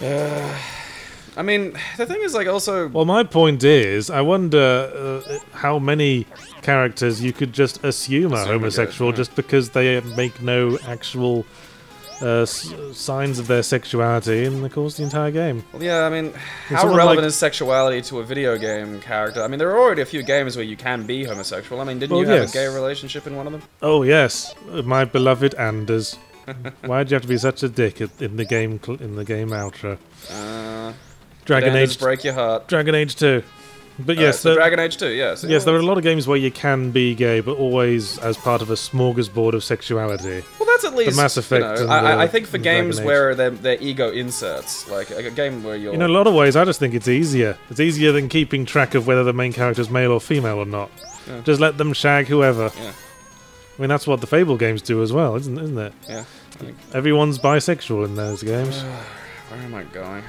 I mean, the thing is, like, also... Well, my point is, I wonder how many characters you could just assume are homosexual just because they make no actual signs of their sexuality in the course of the entire game. Well, yeah, I mean, how relevant is sexuality to a video game character? I mean, there are already a few games where you can be homosexual. I mean, didn't you have a gay relationship in one of them? Oh, yes. My beloved Anders. Why'd you have to be such a dick in the game outro? Dragon Age... break your heart. Dragon Age 2. But yes, Dragon Age 2, yes. Yes, there are a lot of games where you can be gay, but always as part of a smorgasbord of sexuality. Well, that's at least... The Mass Effect I think for games where they're ego inserts, like a game where you're... In a lot of ways, I just think it's easier. It's easier than keeping track of whether the main character's male or female or not. Yeah. Just let them shag whoever. Yeah. I mean, that's what the Fable games do as well, isn't it? Yeah. Everyone's bisexual in those games. Where am I going?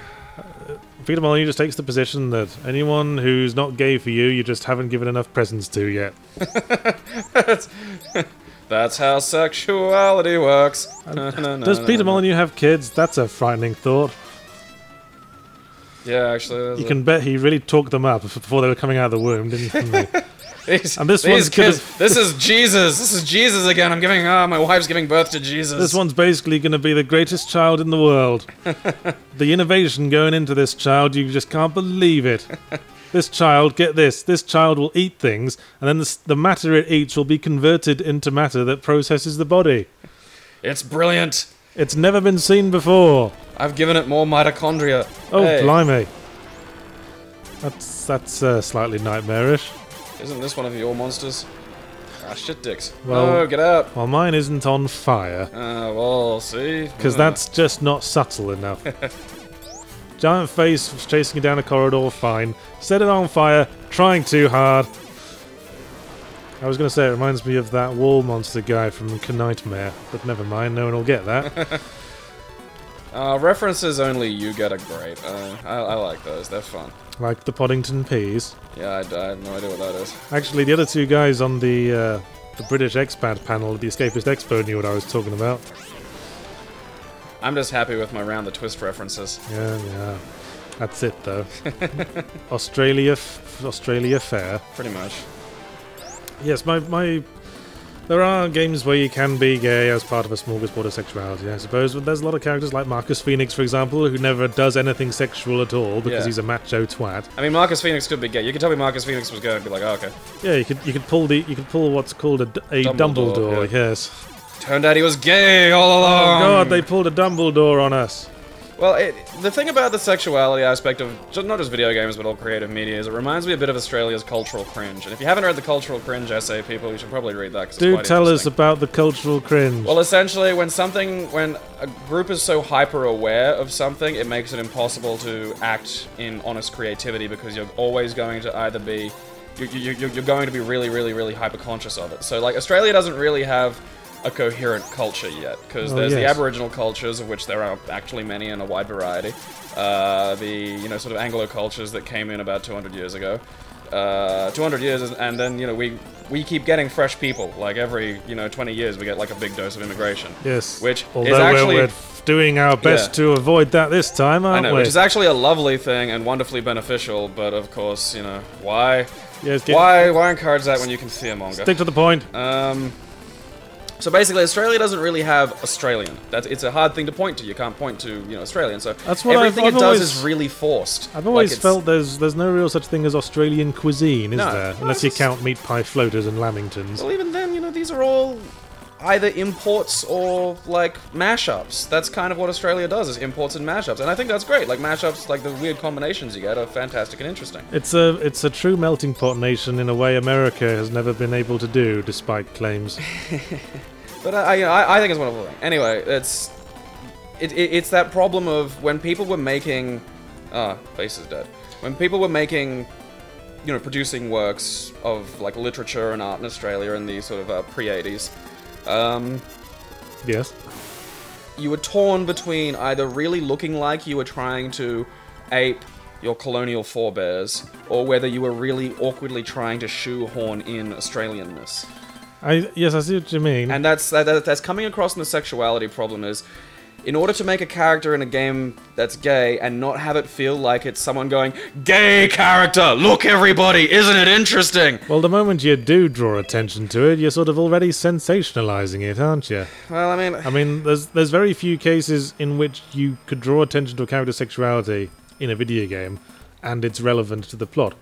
Peter Molyneux just takes the position that anyone who's not gay for you, you just haven't given enough presents to yet. That's how sexuality works. Does Peter Molyneux have kids? That's a frightening thought. Yeah, actually. You can bet he really talked them up before they were coming out of the womb, didn't he? This is Jesus. This is Jesus again. My wife's giving birth to Jesus. This one's basically going to be the greatest child in the world. The innovation going into this child, you just can't believe it. This child, get this child will eat things, and then the matter it eats will be converted into matter that processes the body. It's brilliant. It's never been seen before. I've given it more mitochondria. Oh, hey. blimey. That's slightly nightmarish. Isn't this one of your monsters? Ah, shit dicks. Well, no, get out. Well, mine isn't on fire. Well, see? Because that's just not subtle enough. Giant face chasing you down a corridor, fine. Set it on fire, trying too hard. I was going to say it reminds me of that wall monster guy from Knightmare, but never mind, no one will get that. References only you get are great. I like those, they're fun. Like the Poddington Peas. Yeah, I have no idea what that is. Actually, the other two guys on the British expat panel at the Escapist Expo knew what I was talking about. I'm just happy with my Round the Twist references. Yeah. That's it, though. Australia fair. Pretty much. Yes, there are games where you can be gay as part of a smorgasbord of sexuality, I suppose, but there's a lot of characters like Marcus Phoenix, for example, who never does anything sexual at all because he's a macho twat. I mean, Marcus Phoenix could be gay. You could tell me Marcus Phoenix was gay and be like, oh, okay. Yeah, you could pull what's called a Dumbledore, yes. Turned out he was gay all along! Oh god, they pulled a Dumbledore on us. Well, the thing about the sexuality aspect of not just video games, but all creative media is it reminds me a bit of Australia's cultural cringe. And if you haven't read the cultural cringe essay, people, you should probably read that. Do tell us about the cultural cringe. Well, essentially, when a group is so hyper-aware of something, it makes it impossible to act in honest creativity because you're always going to either be... You're going to be really, really, really hyper-conscious of it. So, like, Australia doesn't really have a coherent culture yet, because there's the Aboriginal cultures, of which there are actually many and a wide variety. The sort of Anglo cultures that came in about 200 years ago. 200 years, and then we keep getting fresh people. Like every 20 years, we get like a big dose of immigration. Yes, which although is actually we're doing our best to avoid that this time, aren't we? Which is actually a lovely thing and wonderfully beneficial. But of course, why? Yes, why encourage that when you can fearmonger? Stick to the point. So basically, Australia doesn't really have Australian. It's a hard thing to point to. You can't point to Australian. So that's what everything I've it does always, is really forced. I've always felt there's no real such thing as Australian cuisine, is there? Unless you count meat pie floaters and lamingtons. Well, even then, these are all either imports or like mashups. That's kind of what Australia does, is imports and mashups, and I think that's great. Like mashups, like the weird combinations you get are fantastic and interesting. It's a true melting pot nation in a way America has never been able to do, despite claims. But I think it's a wonderful thing. Anyway, it's that problem of when people were making face is dead. When people were making producing works of like literature and art in Australia in the sort of pre-80s. Yes. You were torn between either really looking like you were trying to ape your colonial forebears, or whether you were really awkwardly trying to shoehorn in Australianness. Yes, I see what you mean. And that's coming across in the sexuality problem is, in order to make a character in a game that's gay and not have it feel like it's someone going, gay character, look everybody, isn't it interesting? Well, the moment you do draw attention to it, you're sort of already sensationalizing it, aren't you? Well, I mean, there's very few cases in which you could draw attention to a character's sexuality in a video game, and it's relevant to the plot.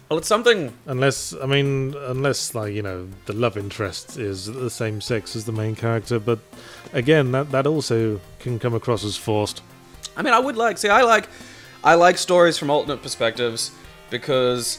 Well, it's something... Unless, like, the love interest is the same sex as the main character, but again, that also can come across as forced. I mean, I like stories from alternate perspectives, because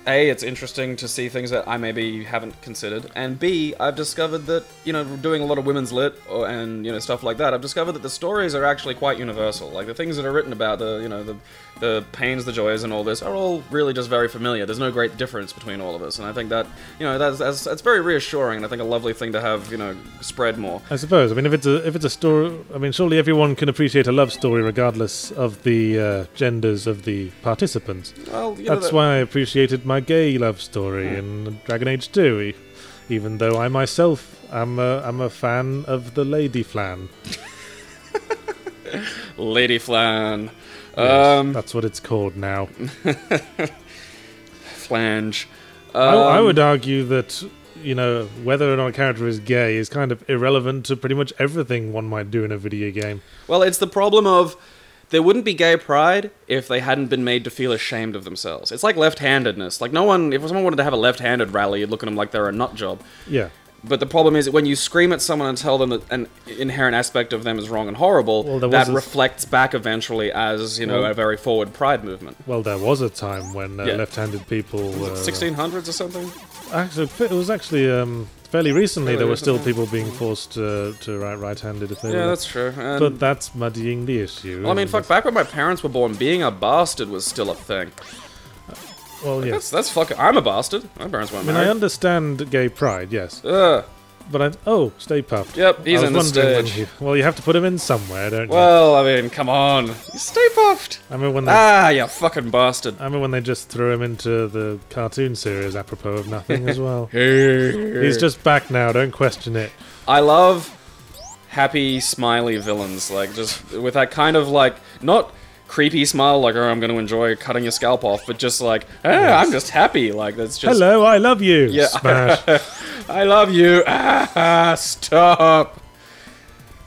A, it's interesting to see things that I maybe haven't considered, and B, I've discovered that, doing a lot of women's lit, and stuff like that, I've discovered that the stories are actually quite universal. Like, the things that are written about, the pains, the joys, and all this are all really just very familiar. There's no great difference between all of us, and I think that, that's very reassuring, and I think a lovely thing to have, spread more. I suppose. I mean, if it's a story, surely everyone can appreciate a love story regardless of the genders of the participants. Well, that's why I appreciated my gay love story in Dragon Age 2, even though I myself am a fan of the Lady Flan. Lady Flan. Yes, that's what it's called now. Flange. I would argue that, whether or not a character is gay is kind of irrelevant to pretty much everything one might do in a video game. Well, it's the problem of, there wouldn't be gay pride if they hadn't been made to feel ashamed of themselves. It's like left-handedness. Like, if someone wanted to have a left-handed rally, you'd look at them like they're a nut job. Yeah. But the problem is that when you scream at someone and tell them that an inherent aspect of them is wrong and horrible, that reflects back eventually as, you know, a very forward pride movement. Well, there was a time when left-handed people... 1600s or something? Actually, it was actually fairly recently there were still people being forced to write right-handed if they were. Yeah, that's true. But that's muddying the issue. Well, I mean, fuck, back when my parents were born, being a bastard was still a thing. Well, yeah. That's fucking... I'm a bastard. My parents weren't married. I understand gay pride, yes. But Stay Puft. Yep, he's in the stage. Well, you have to put him in somewhere, don't you? Well, I mean, come on. Stay Puft! I mean, when you fucking bastard. I mean, when they just threw him into the cartoon series apropos of nothing as well. He's just back now, don't question it. I love happy, smiley villains, like, just with that kind of, like, not... creepy smile, like, oh, I'm going to enjoy cutting your scalp off, but just like, I'm just happy, like, that's just... Hello, I love you! Yeah. Smash. I love you! Stop!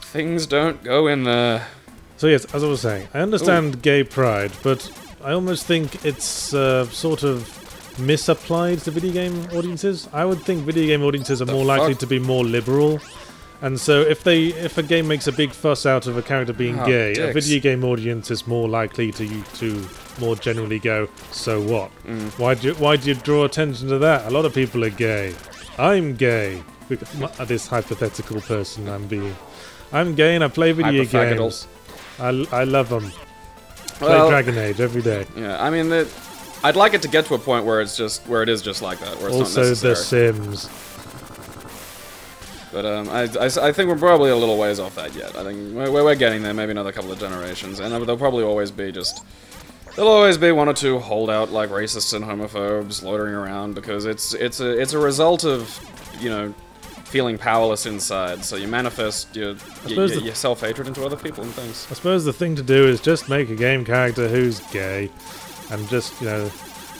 Things don't go in there. So yes, as I was saying, I understand gay pride, but I almost think it's sort of misapplied to video game audiences. I would think video game audiences are more likely to be more liberal. And so if a game makes a big fuss out of a character being gay, a video game audience is more likely to more generally go, so what? Why do you draw attention to that? A lot of people are gay. I'm gay. This hypothetical person I'm gay and I play video games. I love them. Play Dragon Age every day. Yeah, I mean, I'd like it to get to a point where it is just like that, where it's also not necessary. The Sims. But I think we're probably a little ways off that yet. I think we're getting there, maybe another couple of generations, and there'll probably always be one or two holdout like racists and homophobes loitering around because it's a result of, you know, feeling powerless inside. So you manifest your self-hatred into other people and things. I suppose the thing to do is just make a game character who's gay, and just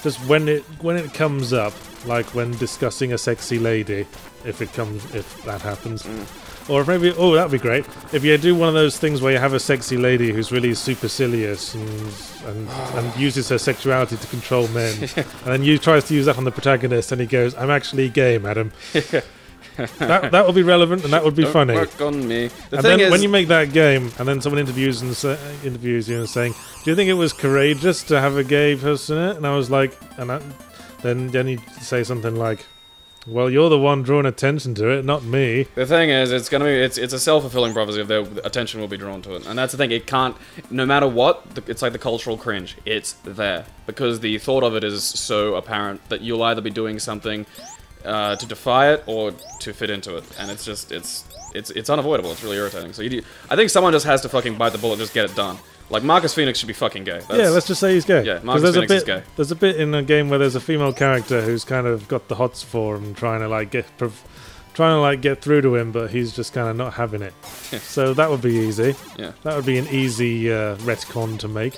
just when it comes up, like when discussing a sexy lady. If that happens. Or if maybe, that'd be great. If you do one of those things where you have a sexy lady who's really supercilious and uses her sexuality to control men, and then you tries to use that on the protagonist, and he goes, "I'm actually gay, madam." that would be relevant, and that would be funny. Work on me. The thing is, when you make that game, and then someone interviews you and saying, "Do you think it was courageous to have a gay person in it?" And I was like, then you say something like, well, you're the one drawing attention to it, not me. The thing is, it's a self-fulfilling prophecy if their attention will be drawn to it. And that's the thing, it can't, no matter what, it's like the cultural cringe. It's there. Because the thought of it is so apparent that you'll either be doing something to defy it or to fit into it. And it's just, it's unavoidable, it's really irritating. So I think someone just has to fucking bite the bullet and just get it done. Like, Marcus Phoenix should be fucking gay. Let's just say he's gay. Yeah, Marcus Phoenix is gay. There's a bit in a game where there's a female character who's kind of got the hots for him, trying to get through to him, but he's just kind of not having it. So that would be easy. Yeah, that would be an easy retcon to make.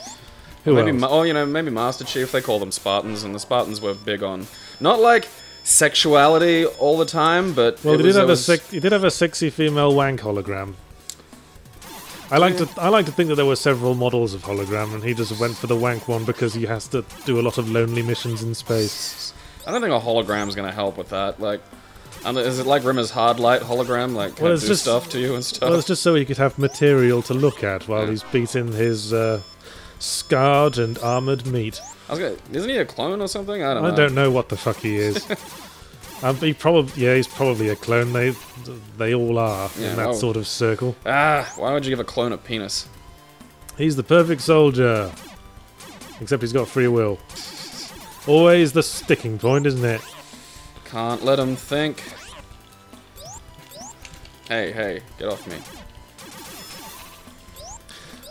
Maybe Master Chief. They call them Spartans, and the Spartans were big on not like sexuality all the time, but he did have a sexy female wank hologram. I like to think that there were several models of hologram, and he just went for the wank one because he has to do a lot of lonely missions in space. I don't think a hologram's gonna help with that. Like, is it like Rimmer's hard light hologram? Like, do stuff to you and stuff? Well, it's just so he could have material to look at while he's beating his scarred and armored meat. Isn't he a clone or something? I don't know what the fuck he is. He's probably a clone. They all are in that sort of circle. Why would you give a clone a penis? He's the perfect soldier. Except he's got free will. Always the sticking point, isn't it? Can't let him think. Hey, get off me.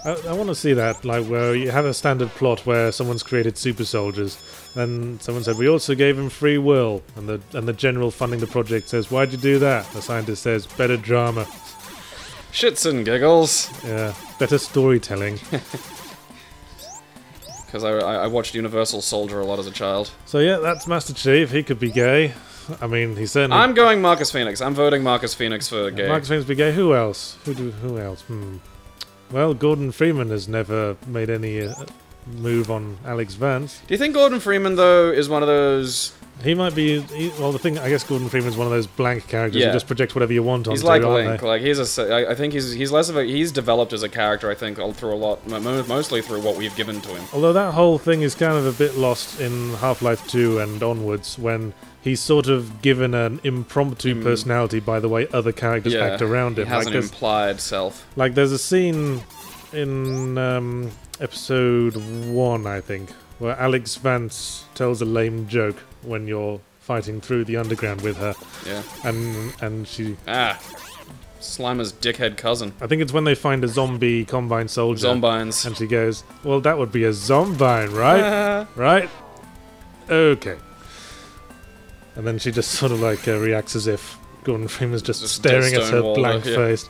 I want to see that, like, where you have a standard plot where someone's created super soldiers, then someone said, we also gave him free will, and the general funding the project says, why'd you do that? The scientist says, better drama. Shits and giggles. Yeah, better storytelling. Because I watched Universal Soldier a lot as a child. So yeah, that's Master Chief. He could be gay. I mean, he's certainly... I'm going Marcus Phoenix. I'm voting Marcus Phoenix for gay. Marcus Phoenix be gay. Who else? Who else? Well, Gordon Freeman has never made any move on Alex Vance. Do you think Gordon Freeman, though, is one of those He might be. Well, the thing, I guess Gordon Freeman's one of those blank characters you just project whatever you want on. He's like Link. Like I think he's less of a. He's developed as a character. I think through a lot, mostly through what we've given to him. Although that whole thing is kind of a bit lost in Half-Life 2 and onwards, when he's sort of given an impromptu personality by the way other characters act around him. He has an implied self. Like there's a scene in episode 1, I think, where Alex Vance tells a lame joke when you're fighting through the underground with her. Yeah. And she... Slimer's dickhead cousin. I think it's when they find a zombie Combine soldier. Zombines. And she goes, well, that would be a Zombine, right? Right? Okay. And then she just sort of like reacts as if Gordon Freeman's just staring at her blank face.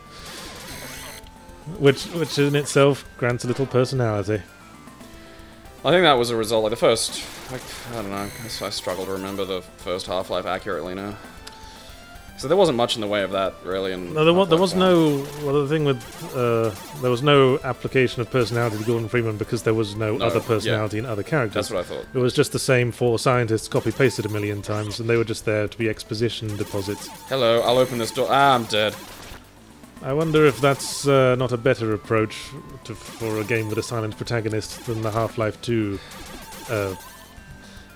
Which in itself grants a little personality. I think that was a result, like the first, like, I don't know, I struggle to remember the first Half-Life accurately now. So there wasn't much in the way of that, really. No, there was no, well, the thing with, there was no application of personality to Gordon Freeman because there was no other personality in other characters. That's what I thought. It was just the same four scientists copy-pasted a million times, and they were just there to be exposition deposits. Hello, I'll open this door. I'm dead. I wonder if that's not a better approach for a game with a silent protagonist than the Half-Life 2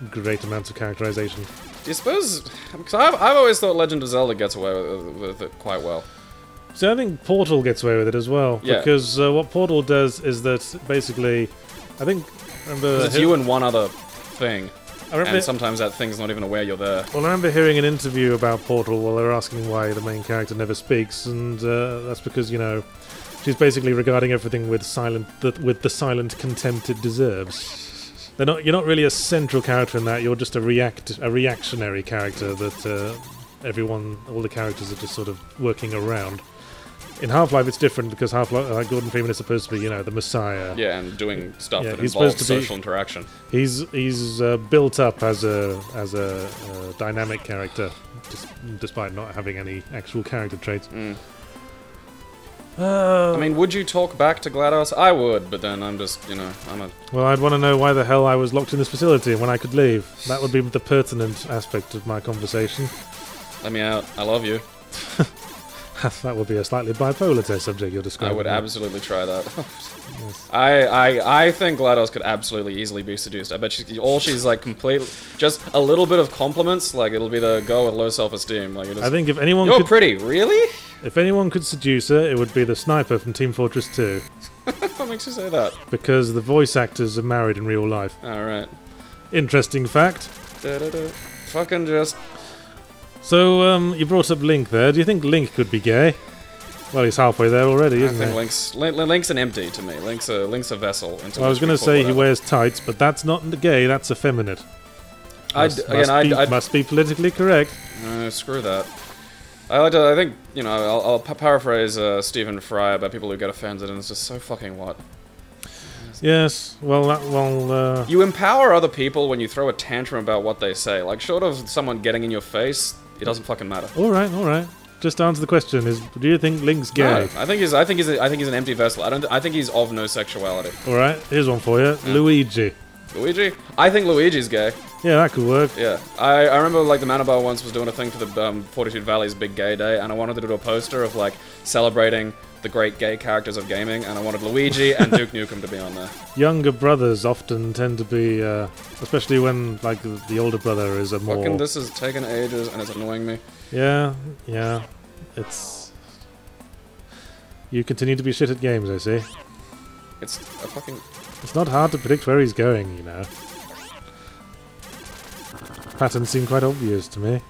great amounts of characterization. Do you suppose... Because I've always thought Legend of Zelda gets away with it quite well. See, I think Portal gets away with it as well. Yeah. Because what Portal does is that basically... I think... Remember, it's you and one other thing. And sometimes that thing's not even aware you're there. Well, I remember hearing an interview about Portal while they were asking why the main character never speaks, and that's because, you know, she's basically regarding everything with the silent contempt it deserves. You're not really a central character in that. You're just a reactionary character that all the characters are just sort of working around. In Half-Life, it's different because Half-Life, Gordon Freeman is supposed to be, you know, the messiah. Yeah, and doing stuff that involves social interaction. He's built up as a dynamic character, despite not having any actual character traits. I mean, would you talk back to GLaDOS? I would, but then I'm just, you know, Well, I'd want to know why the hell I was locked in this facility and when I could leave. That would be the pertinent aspect of my conversation. Let me out. I love you. That would be a slightly bipolar test subject you're describing. I would absolutely try that. Yes. I think GLaDOS could absolutely easily be seduced. I bet she's like completely... Just a little bit of compliments, like it'll be the girl with low self-esteem. Like I think if anyone You're pretty, really? If anyone could seduce her, it would be the sniper from Team Fortress 2. What makes you say that? Because the voice actors are married in real life. Alright. Interesting fact. Fucking just... So, you brought up Link there. Do you think Link could be gay? Well, he's halfway there already, isn't he? I think Link's an empty to me. Link's a vessel. Well, I was going to say he wears tights, but that's not gay, that's effeminate. Must be politically correct. Screw that. I think, you know, I'll paraphrase Stephen Fry about people who get offended, and it's just so fucking what? Yes, well... You empower other people when you throw a tantrum about what they say. Like, short of someone getting in your face, it doesn't fucking matter. Alright. Just answer the question, do you think Link's gay? No, I think he's an empty vessel. I think he's of no sexuality. Alright, here's one for you. Yeah. Luigi. Luigi? I think Luigi's gay. Yeah, that could work. Yeah. I remember, like, the Manabar once was doing a thing for the Fortitude Valley's Big Gay Day, and I wanted to do a poster of, like, celebrating the great gay characters of gaming, and I wanted Luigi and Duke Nukem to be on there. Younger brothers often tend to be, especially when, like, the older brother is a more... Fucking this is taking ages, and it's annoying me. Yeah. It's... You continue to be shit at games, I see. It's a fucking... It's not hard to predict where he's going, you know. Patterns seem quite obvious to me.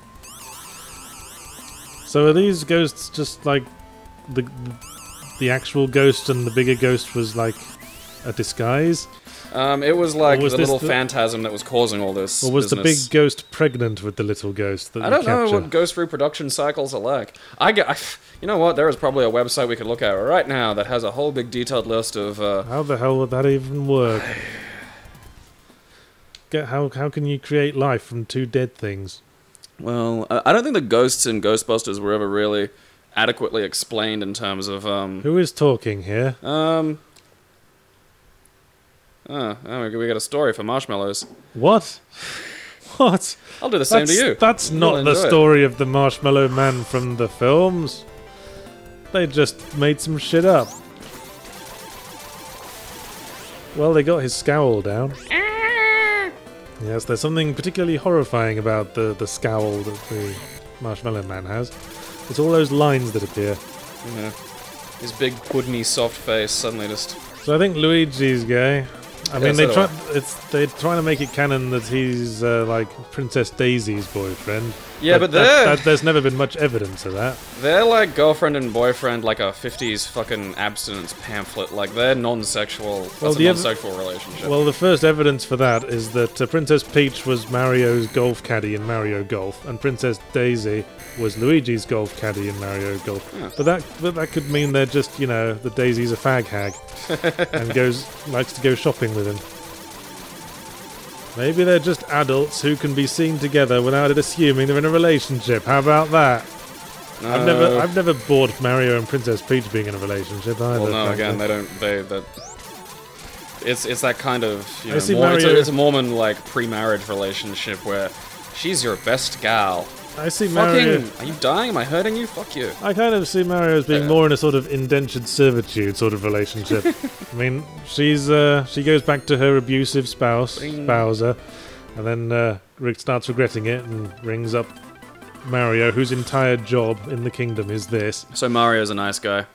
So are these ghosts just like the actual ghost, and the bigger ghost was like a disguise? It was like the little phantasm that was causing all this. Or was the big ghost pregnant with the little ghost? I don't know what ghost reproduction cycles are like. You know what? There is probably a website we could look at right now that has a whole big detailed list of... How the hell would that even work? How can you create life from two dead things? Well, I don't think the ghosts in Ghostbusters were ever really adequately explained in terms of... Who is talking here? We got a story for marshmallows. What? What? I'll do the same to you. That's not the story of the Marshmallow Man from the films. They just made some shit up. Well, they got his scowl down. Yes, there's something particularly horrifying about the scowl that the Marshmallow Man has. It's all those lines that appear. Yeah. His big, puddiny, soft face suddenly just... So I think Luigi's gay. I mean, they're trying to make it canon that he's like Princess Daisy's boyfriend. Yeah, but there's never been much evidence of that. They're like girlfriend and boyfriend, like a 50s fucking abstinence pamphlet. Like, they're non-sexual. That's a non-sexual relationship. Well, the first evidence for that is that Princess Peach was Mario's golf caddy in Mario Golf, and Princess Daisy was Luigi's golf caddy in Mario Golf. Yeah. But that could mean they're just, you know, that Daisy's a fag hag and likes to go shopping with him. Maybe they're just adults who can be seen together without it assuming they're in a relationship. How about that? No. I've never bought Mario and Princess Peach being in a relationship either. Well, no, again, it's that kind of, you know, it's a Mormon like pre-marriage relationship where she's your best gal. I see Mario... Are you dying? Am I hurting you? Fuck you. I kind of see Mario as being more in a sort of indentured servitude sort of relationship. I mean, she goes back to her abusive spouse, Bowser, and then starts regretting it and rings up Mario, whose entire job in the kingdom is this. So Mario's a nice guy.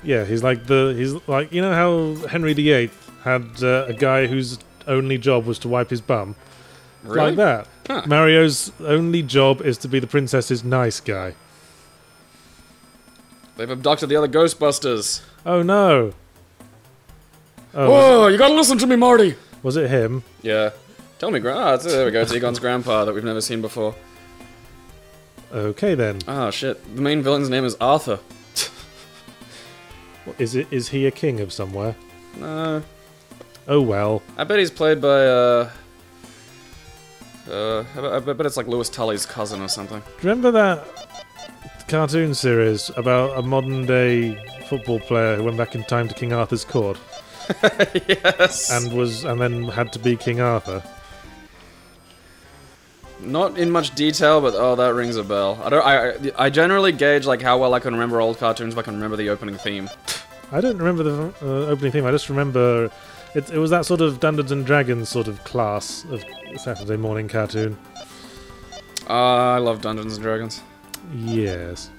Yeah, he's like you know how Henry VIII had a guy whose only job was to wipe his bum? Really? Like that. Huh. Mario's only job is to be the princess's nice guy. They've abducted the other Ghostbusters. Oh no. Oh, whoa, you gotta listen to me, Marty! Was it him? Yeah. Tell me, there we go, it's Egon's grandpa that we've never seen before. Okay then. Oh shit, the main villain's name is Arthur. Is he a king of somewhere? No. Oh well. I bet he's played by, I bet it's like Louis Tully's cousin or something. Do you remember that cartoon series about a modern-day football player who went back in time to King Arthur's court? Yes. And then had to be King Arthur? Not in much detail, but oh, that rings a bell. I generally gauge like how well I can remember old cartoons if I can remember the opening theme. I don't remember the opening theme. I just remember it was that sort of Dungeons and Dragons sort of class of Saturday morning cartoon. I love Dungeons and Dragons. Yes.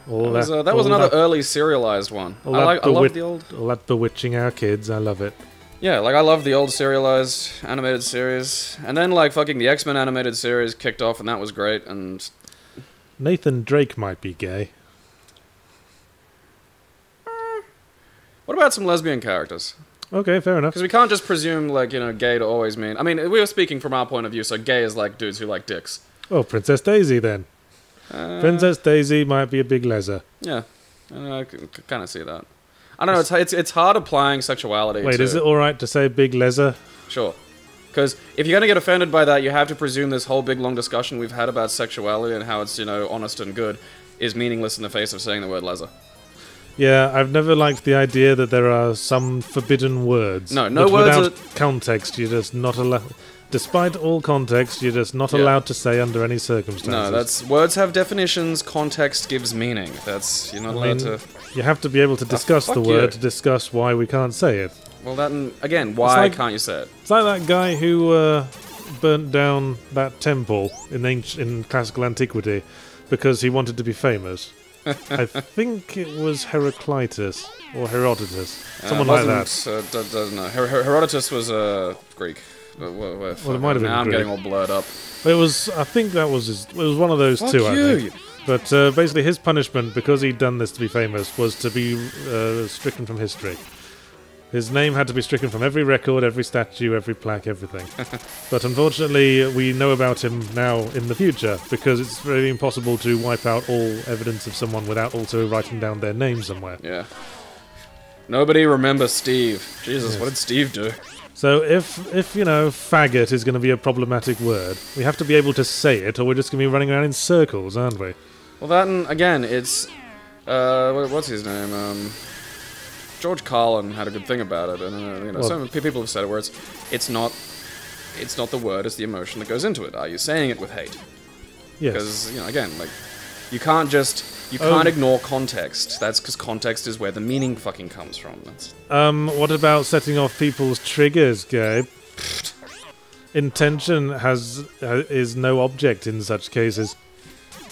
That was another early serialized one. I love the old... All that bewitching our kids, I love it. Yeah, like I love the old serialized animated series. And then like fucking the X-Men animated series kicked off and that was great and... Nathan Drake might be gay. What about some lesbian characters? Okay, fair enough. Because we can't just presume, like, you know, gay to always mean... I mean, we were speaking from our point of view, so gay is like dudes who like dicks. Oh, Princess Daisy, then. Princess Daisy might be a big leser. Yeah, I can kind of see that. I don't know, it's hard applying sexuality Wait, is it alright to say big leser? Sure. Because if you're going to get offended by that, you have to presume this whole big, long discussion we've had about sexuality and how it's, you know, honest and good is meaningless in the face of saying the word leser. Yeah, I've never liked the idea that there are some forbidden words. No words without context, you're just not allowed... Despite all context, you're just not allowed to say under any circumstances. No, words have definitions, context gives meaning. You're not allowed to... You have to be able to discuss the word to discuss why we can't say it. Well, again, why can't you say it? It's like that guy who burnt down that temple in classical antiquity because he wanted to be famous. I think it was Heraclitus or Herodotus, someone like that. No, Herodotus was Greek. Well, it might have been now Greek. I'm getting all blurred up. It was. I think that was. It was one of those two. I think. But basically, his punishment, because he'd done this to be famous, was to be stricken from history. His name had to be stricken from every record, every statue, every plaque, everything. But unfortunately, we know about him now in the future, because it's really impossible to wipe out all evidence of someone without also writing down their name somewhere. Yeah. Nobody remembers Steve. Jesus, yes. What did Steve do? So if you know, faggot is going to be a problematic word, we have to be able to say it, or we're just going to be running around in circles, aren't we? Well, that, and again, it's... what's his name? George Carlin had a good thing about it, and you know, some people have said it where it's not it's not the word, it's the emotion that goes into it. Are you saying it with hate? Yes. Because, you know, again, like, you can't ignore context. That's because context is where the meaning fucking comes from. What about setting off people's triggers, Gabe? Intention is no object in such cases.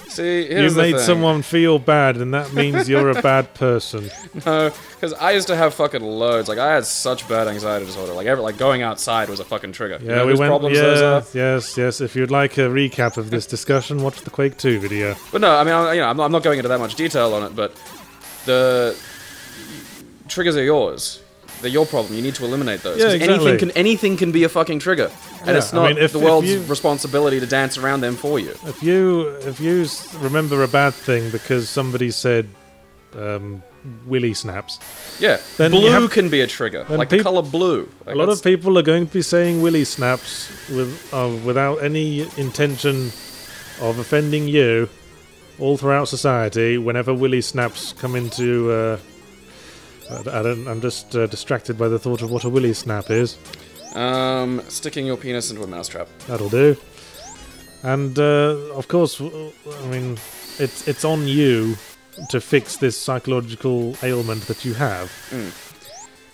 See, here's you the made someone feel bad, and that means you're a bad person. No, because I used to have fucking loads. Like, I had such bad anxiety disorder. Like, going outside was a fucking trigger. Yeah, you know whose problems those are? Yes. If you'd like a recap of this discussion, watch the Quake 2 video. But no, I mean, I'm not going into that much detail on it. But the triggers are yours. They're your problem. You need to eliminate those. Yeah, exactly. Anything can be a fucking trigger, and it's not the world's responsibility to dance around them for you. If you remember a bad thing because somebody said willy snaps, then blue can be a trigger, like the color blue. Like a lot of people are going to be saying willy snaps without any intention of offending you, all throughout society. Whenever willy snaps come into I'm just distracted by the thought of what a willy snap is. Sticking your penis into a mousetrap. That'll do. And of course, I mean, it's on you to fix this psychological ailment that you have.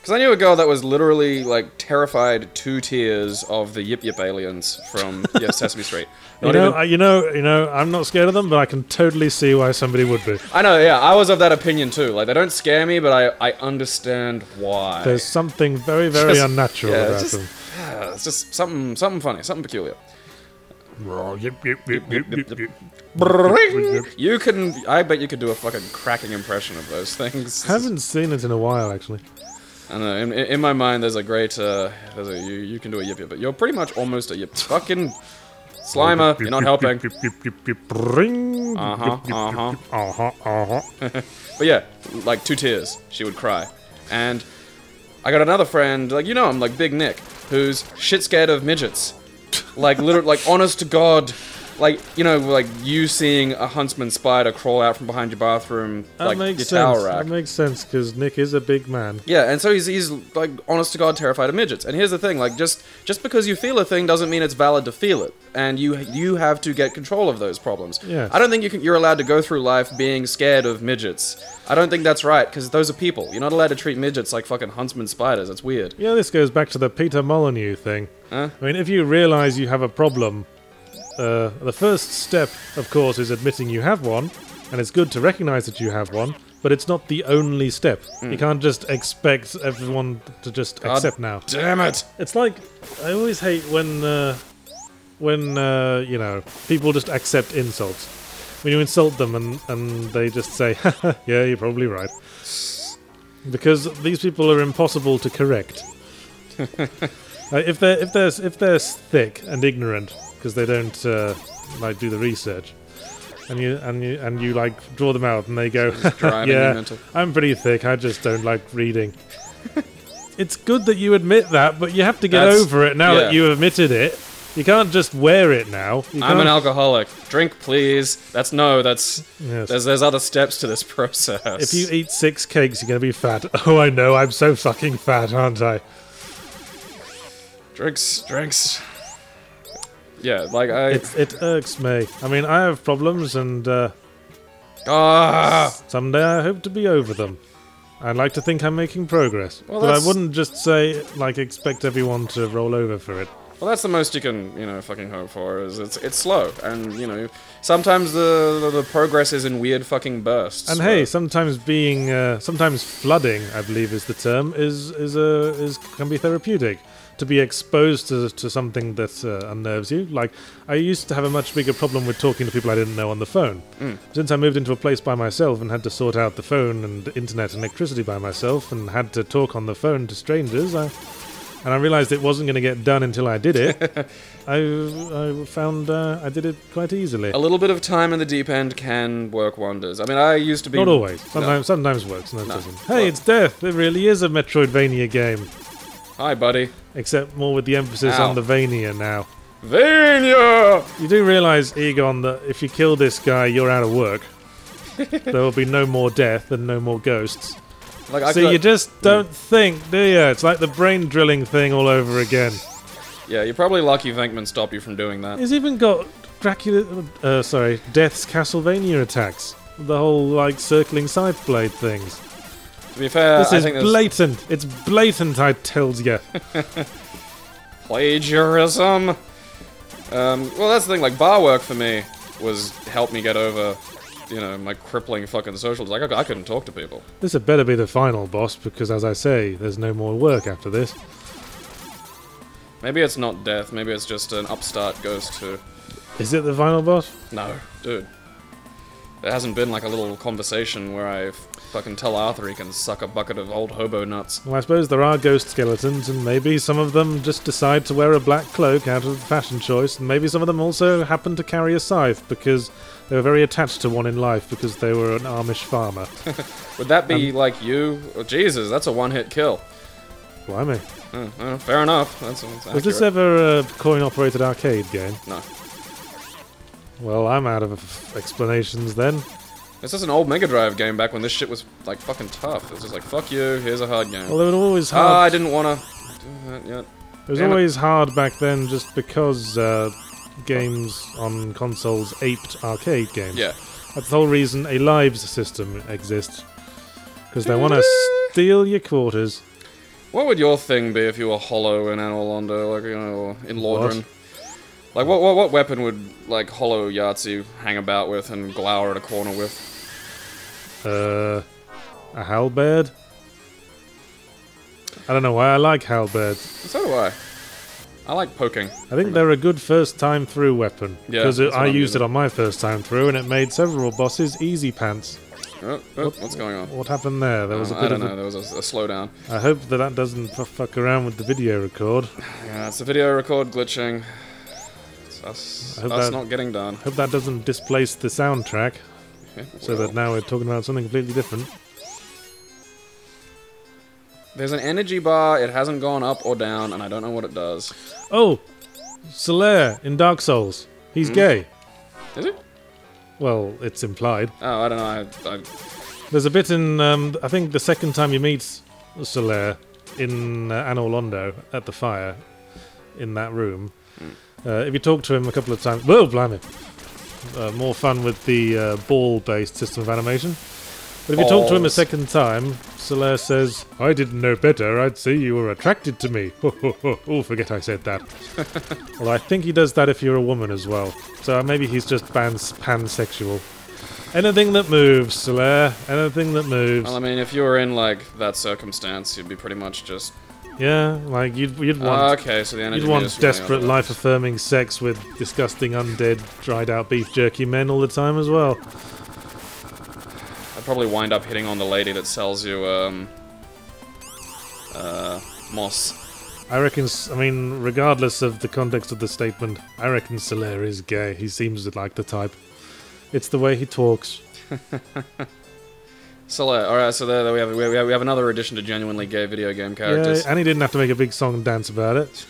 Because I knew a girl that was literally, like, terrified to tears of the Yip Yip aliens from Sesame Street. You know, I'm not scared of them, but I can totally see why somebody would be. I know, yeah, I was of that opinion too. Like, they don't scare me, but I understand why. There's something very, very unnatural about them. Yeah, it's just something funny, something peculiar. I bet you could do a fucking cracking impression of those things. Haven't seen it in a while, actually. I know, in my mind, there's a great, you can do a yip yip, but you're pretty much almost a yip. Fucking Slimer, you're not helping. But yeah, like 2 tears, she would cry. And I got another friend, like, you know him, like Big Nick, who's shit scared of midgets. Like, literally, like, honest to God, like, you know, like you seeing a huntsman spider crawl out from behind your bathroom, like your towel rack. That makes sense, because Nick is a big man. Yeah, and so he's like, honest to God, terrified of midgets. And here's the thing, like, just because you feel a thing doesn't mean it's valid to feel it. And you have to get control of those problems. Yes. I don't think you're allowed to go through life being scared of midgets. I don't think that's right, because those are people. You're not allowed to treat midgets like fucking huntsman spiders. That's weird. Yeah, this goes back to the Peter Molyneux thing. Huh? I mean, if you realize you have a problem, the first step, of course, is admitting you have one, and it's good to recognize that you have one, but it's not the only step. You can't just expect everyone to just accept now. Damn it! It's like, I always hate when you know, people just accept insults. When you insult them and they just say, haha, yeah, you're probably right. Because these people are impossible to correct. If they're thick and ignorant, because they don't like do the research, and you like draw them out, and they go, yeah, I'm pretty thick. I just don't like reading. It's good that you admit that, but you have to get over it now that you admitted it. You can't just wear it now. I'm an alcoholic. Drink, please. There's other steps to this process. If you eat 6 cakes, you're gonna be fat. Oh, I know. I'm so fucking fat, aren't I? Drinks. Yeah, like It irks me. I mean, I have problems, and someday I hope to be over them. I'd like to think I'm making progress, but I wouldn't just say, like, expect everyone to roll over for it. Well, that's the most you can, you know, fucking hope for. Is it's slow, and you know, sometimes the progress is in weird fucking bursts. And hey, sometimes flooding, I believe is the term, can be therapeutic. To be exposed to something that unnerves you. Like, I used to have a much bigger problem with talking to people I didn't know on the phone. Since I moved into a place by myself and had to sort out the phone and internet and electricity by myself and had to talk on the phone to strangers, and I realized it wasn't going to get done until I did it, I found I did it quite easily. A little bit of time in the deep end can work wonders. I mean, I used to be... Not always. Sometimes works, sometimes doesn't. Hey, it's Death! It really is a Metroidvania game. Hi, buddy. Except more with the emphasis on the Vania now. Vania! You do realise, Egon, that if you kill this guy, you're out of work. There will be no more death and no more ghosts. You just don't think, do you? It's like the brain drilling thing all over again. Yeah, you're probably lucky Venkman stopped you from doing that. He's even got Death's Castlevania attacks. The whole, like, circling scythe blade things. To be fair, this is blatant. It's blatant, I tells you. Plagiarism. Well, that's the thing. Like, bar work for me was helped me get over, you know, my crippling fucking socials. Like, I couldn't talk to people. This had better be the final boss because, as I say, there's no more work after this. Maybe it's not death. Maybe it's just an upstart goes to. Is it the final boss? No, dude. There hasn't been like a little conversation where I fucking tell Arthur he can suck a bucket of old hobo nuts. Well, I suppose there are ghost skeletons, and maybe some of them just decide to wear a black cloak out of fashion choice, and maybe some of them also happen to carry a scythe because they were very attached to one in life because they were an Amish farmer. Would that be like you? Oh, Jesus, that's a one-hit kill. Blimey. Fair enough. That's Was this ever a coin-operated arcade game? No. Well, I'm out of explanations then. This is an old Mega Drive game back when this shit was, like, fucking tough. It was just like, fuck you, here's a hard game. Well, it was always hard. Ah, I didn't want to do that yet. It was always hard back then just because games on consoles aped arcade games. Yeah. That's the whole reason a lives system exists. Because they want to steal your quarters. What would your thing be if you were Hollow in Anor Londo, like, you know, in Lordran? Like, what weapon would, like, Hollow Yahtzee hang about with and glower at a corner with? A halberd? I don't know why I like halberds. So do I. I like poking. I think they're a good first time through weapon. Yeah. Because I used it on my first time through and it made several bosses easy pants. What's going on? What happened there? There was a bit I don't know. There was a slowdown. I hope that doesn't fuck around with the video record. Yeah, it's the video record glitching. It's us not getting done. Hope that doesn't displace the soundtrack. So that now we're talking about something completely different. There's an energy bar, it hasn't gone up or down, and I don't know what it does. Oh! Solaire in Dark Souls. He's gay. Is it? Well, it's implied. Oh, I don't know. There's a bit in, I think the second time you meet Solaire in Anor Londo at the fire, in that room. If you talk to him a couple of times... Whoa, blimey! More fun with the ball-based system of animation. But if you talk to him a second time, Solaire says, I didn't know better, I'd say you were attracted to me. Oh, forget I said that. Well, I think he does that if you're a woman as well. So maybe he's just pansexual. Anything that moves, Solaire. Anything that moves. Well, I mean, if you were in, like, that circumstance, you'd be pretty much just... Yeah, like, you'd want... okay, so the energy you'd want desperate, life-affirming sex with disgusting, undead, dried-out beef jerky men all the time as well. I'd probably wind up hitting on the lady that sells you, moss. I reckon, I mean, regardless of the context of the statement, I reckon Solaire is gay. He seems like the type. It's the way he talks. Solaire, alright, so there we have another addition to genuinely gay video game characters. Yeah, and he didn't have to make a big song and dance about it.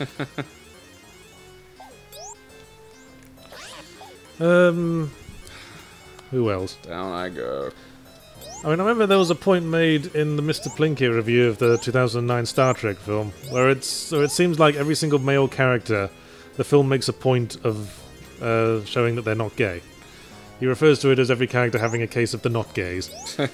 Who else? Down I go. I mean, I remember there was a point made in the Mr. Plinky review of the 2009 Star Trek film, where it seems like every single male character, the film makes a point of showing that they're not gay. He refers to it as every character having a case of the not gays. Of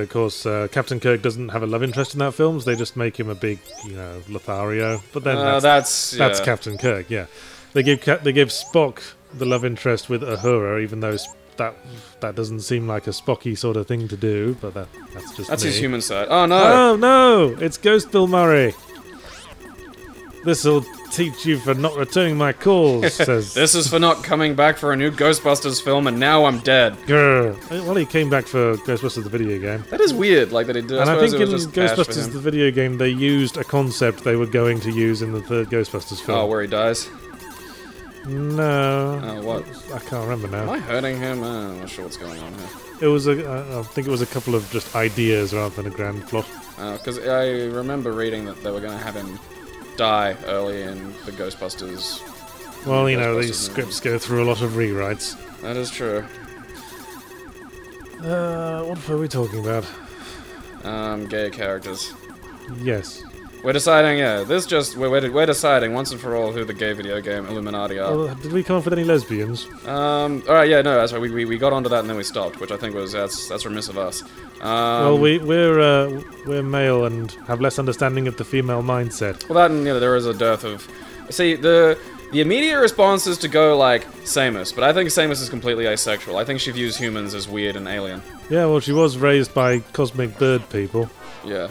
course, Captain Kirk doesn't have a love interest in that film, so they just make him a big, Lothario. But then that's Captain Kirk, yeah. They give Spock the love interest with Uhura, even though that doesn't seem like a Spocky sort of thing to do, but that's just That's me. his human side. Oh no! Oh no! It's Ghost Bill Murray! This'll teach you for not returning my calls, says... This is for not coming back for a new Ghostbusters film, and now I'm dead. Grr. Well, he came back for Ghostbusters the video game. That is weird, like that he did. And I think in Ghostbusters the video game, they used a concept they were going to use in the third Ghostbusters film. Oh, where he dies? No. Oh, what? I can't remember now. Am I hurting him? I'm not sure what's going on here. It was I think it was a couple of just ideas rather than a grand plot. Because I remember reading that they were going to have him die early in the Ghostbusters. Well, these scripts go through a lot of rewrites. That is true. What were we talking about? Gay characters. Yes. We're deciding, yeah, we're deciding once and for all who the gay video game Illuminati are. Well, did we come up with any lesbians? Alright, yeah, no, that's right, we got onto that and then we stopped, which I think was, that's remiss of us. Well, we're male and have less understanding of the female mindset. Well, that and, you know, there is a dearth of... See, the immediate response is to go, like, Samus, but I think Samus is completely asexual. I think she views humans as weird and alien. Yeah, well, she was raised by cosmic bird people. Yeah.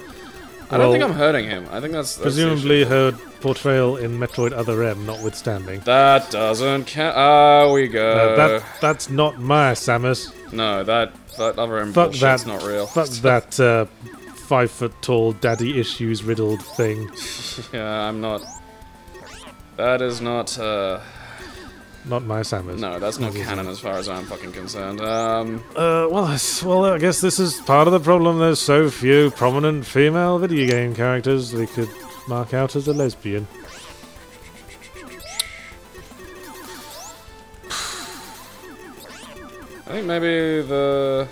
I don't think I'm hurting him. I think that's presumably her portrayal in Metroid Other M notwithstanding. That doesn't count. Ah, we go. No, that's not my Samus. No, that Other M bullshit's not real. Fuck that 5 foot tall daddy issues riddled thing. Yeah, I'm not. That is not. Not my Samus. No, that's not canon as far as I'm fucking concerned. Well, I guess this is part of the problem. There's so few prominent female video game characters they could mark out as a lesbian. I think maybe the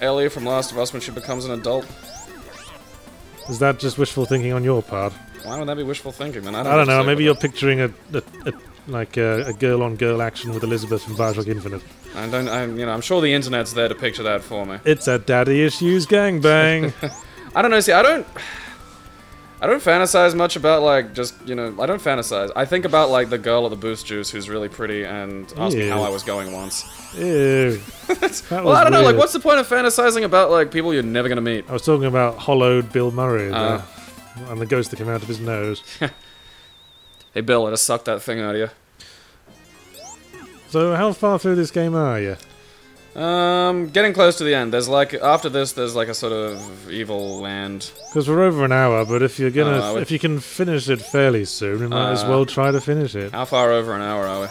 Ellie from Last of Us when she becomes an adult. Is that just wishful thinking on your part? Why would that be wishful thinking, man? I don't know. Maybe you're picturing a girl-on-girl action with Elizabeth from Bioshock Infinite. I'm sure the internet's there to picture that for me. It's a daddy issues gangbang. I don't know. See, I don't fantasize much about like I don't fantasize. I think about like the girl at the Boost Juice who's really pretty and asked me how I was going once. Ew. Well, I don't know. Like, what's the point of fantasizing about like people you're never gonna meet? I was talking about hollowed Bill Murray and the ghost that came out of his nose. Hey Bill, I just sucked that thing out of you. So how far through this game are you? Getting close to the end. There's like, after this, there's like a sort of evil land. Because we're over an hour, but if you're gonna, if you can finish it fairly soon, we might as well try to finish it. How far over an hour are we?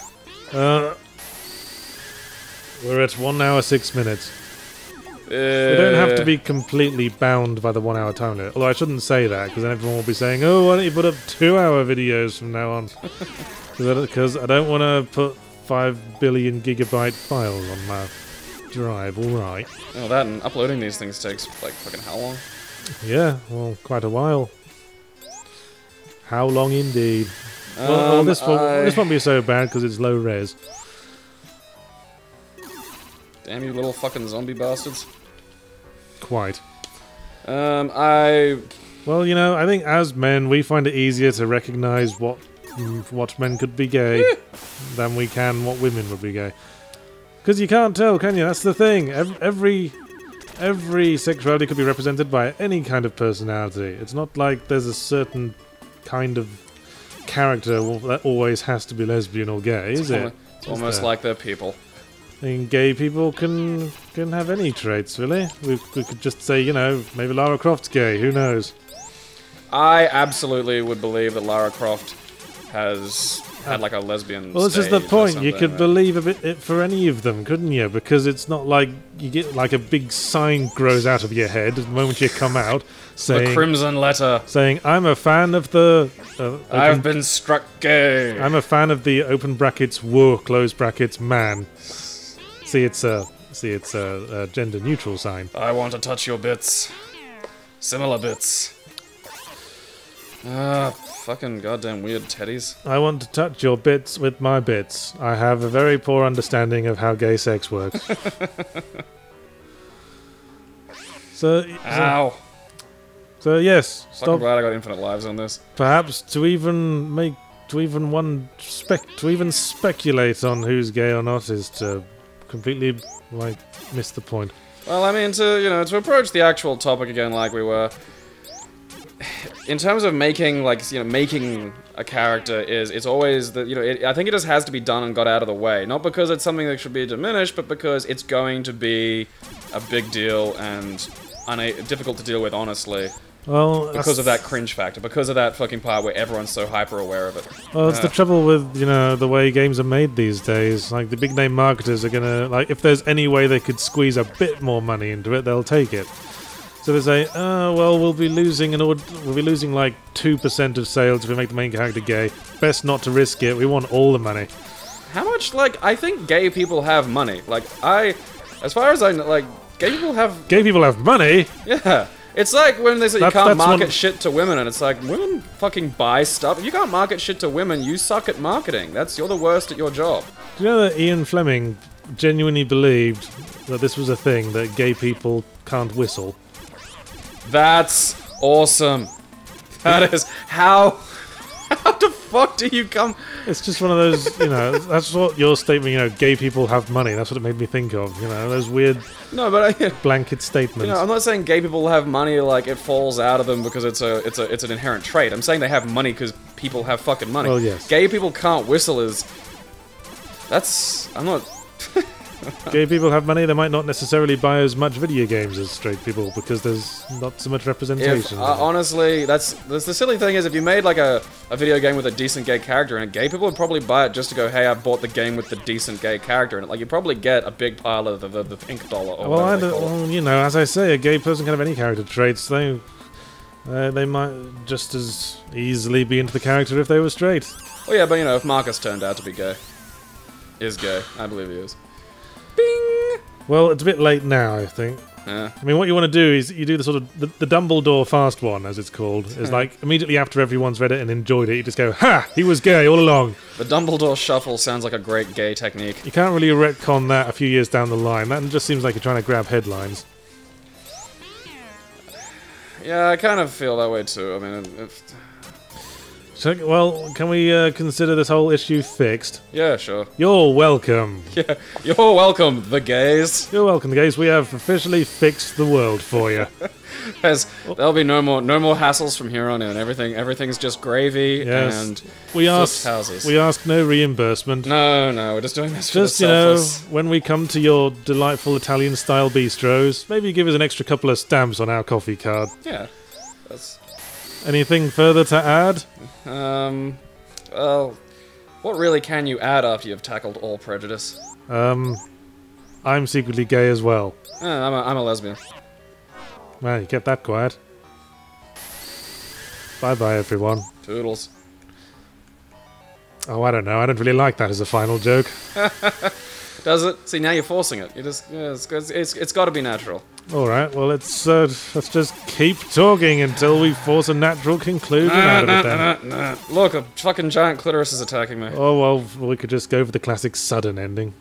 We're at 1 hour 6 minutes. We don't have to be completely bound by the 1 hour time limit. Although I shouldn't say that, because then everyone will be saying, "Oh, why don't you put up 2 hour videos from now on?" Because I don't want to put 5 billion gigabyte files on my drive. All right. Oh, that and uploading these things takes like fucking how long? Yeah, well, quite a while. How long indeed? Well, this won't be so bad because it's low res. Damn you little fucking zombie bastards. Quite. Well, you know, I think as men, we find it easier to recognize what men could be gay than we can what women would be gay. Because you can't tell, can you? That's the thing. Every sexuality could be represented by any kind of personality. It's not like there's a certain kind of character that always has to be lesbian or gay, is it? It's almost like they're people. I mean, gay people can have any traits, really. We could just say, you know, maybe Lara Croft's gay. Who knows? I absolutely would believe that Lara Croft has had like a lesbian. Well, this is the point. You could believe it for any of them, couldn't you? Because it's not like you get like a big sign grows out of your head the moment you come out, saying the Crimson Letter, saying I'm a fan of the. I've been struck gay. I'm a fan of the open brackets woo close brackets man. See, it's a gender neutral sign. I want to touch your bits, similar bits. Fucking goddamn weird teddies. I want to touch your bits with my bits. I have a very poor understanding of how gay sex works. So yes. I'm glad I got infinite lives on this. Perhaps to even speculate on who's gay or not is to completely miss the point. Well, I mean, to approach the actual topic again, like we were. In terms of making a character it's always that I think it just has to be done and got out of the way, not because it's something that should be diminished, but because it's going to be a big deal and difficult to deal with, honestly. Well, because of that cringe factor, because of that fucking part where everyone's so hyper aware of it. Well, it's the trouble with the way games are made these days. Like the big name marketers are gonna if there's any way they could squeeze a bit more money into it, they'll take it. So they say, well, we'll be losing like 2% of sales if we make the main character gay. Best not to risk it. We want all the money. How much? I think gay people have money. As far as I know, gay people have. Gay people have money. Yeah. It's like when they say you can't That's market shit to women, and it's like, women fucking buy stuff. If you can't market shit to women, you suck at marketing. You're the worst at your job. Do you know that Ian Fleming genuinely believed that this was a thing, that gay people can't whistle? That's awesome. That is... How the fuck do you come... It's just one of those, you know, that's what your statement, you know, gay people have money, that's what it made me think of, you know, those weird blanket statements. You know, I'm not saying gay people have money like it falls out of them because it's an inherent trait. I'm saying they have money because people have fucking money. Well, yes. Gay people can't whistle is... I'm not... Gay people have money, they might not necessarily buy as much video games as straight people because there's not so much representation. Honestly, that's the silly thing is if you made like a video game with a decent gay character in it, gay people would probably buy it just to go, hey, I bought the game with the decent gay character in it. Like, you probably get a big pile of the pink dollar or well, you know, as I say, a gay person can have any character traits. They might just as easily be into the character if they were straight. Well, yeah, but you know, if Marcus turned out to be gay. Is gay. I believe he is. Bing! Well, it's a bit late now, I think. Yeah. I mean, what you want to do is you do the sort of the Dumbledore fast one, as it's called. Is like immediately after everyone's read it and enjoyed it, you just go, "Ha! He was gay all along." The Dumbledore shuffle sounds like a great gay technique. You can't really retcon that a few years down the line. That just seems like you're trying to grab headlines. Yeah, I kind of feel that way too. I mean, So, well, can we consider this whole issue fixed? Yeah, sure. You're welcome. Yeah, you're welcome, the gays. You're welcome, the gays. We have officially fixed the world for you. There'll be no more hassles from here on in. Everything's just gravy and houses. We ask no reimbursement. No, we're just doing this for the just, you know, selfless. when we come to your delightful Italian-style bistros, maybe give us an extra couple of stamps on our coffee card. Yeah, that's... Anything further to add? Well, what really can you add after you've tackled all prejudice? I'm secretly gay as well. I'm a lesbian. Well, you kept that quiet. Bye-bye, everyone. Toodles. Oh, I don't know. I don't really like that as a final joke. Does it? See, now you're forcing it. You just, yeah, it's got to be natural. All right. Well, let's just keep talking until we force a natural conclusion out of it. Then. Look, a fucking giant clitoris is attacking me. Oh well, we could just go for the classic sudden ending.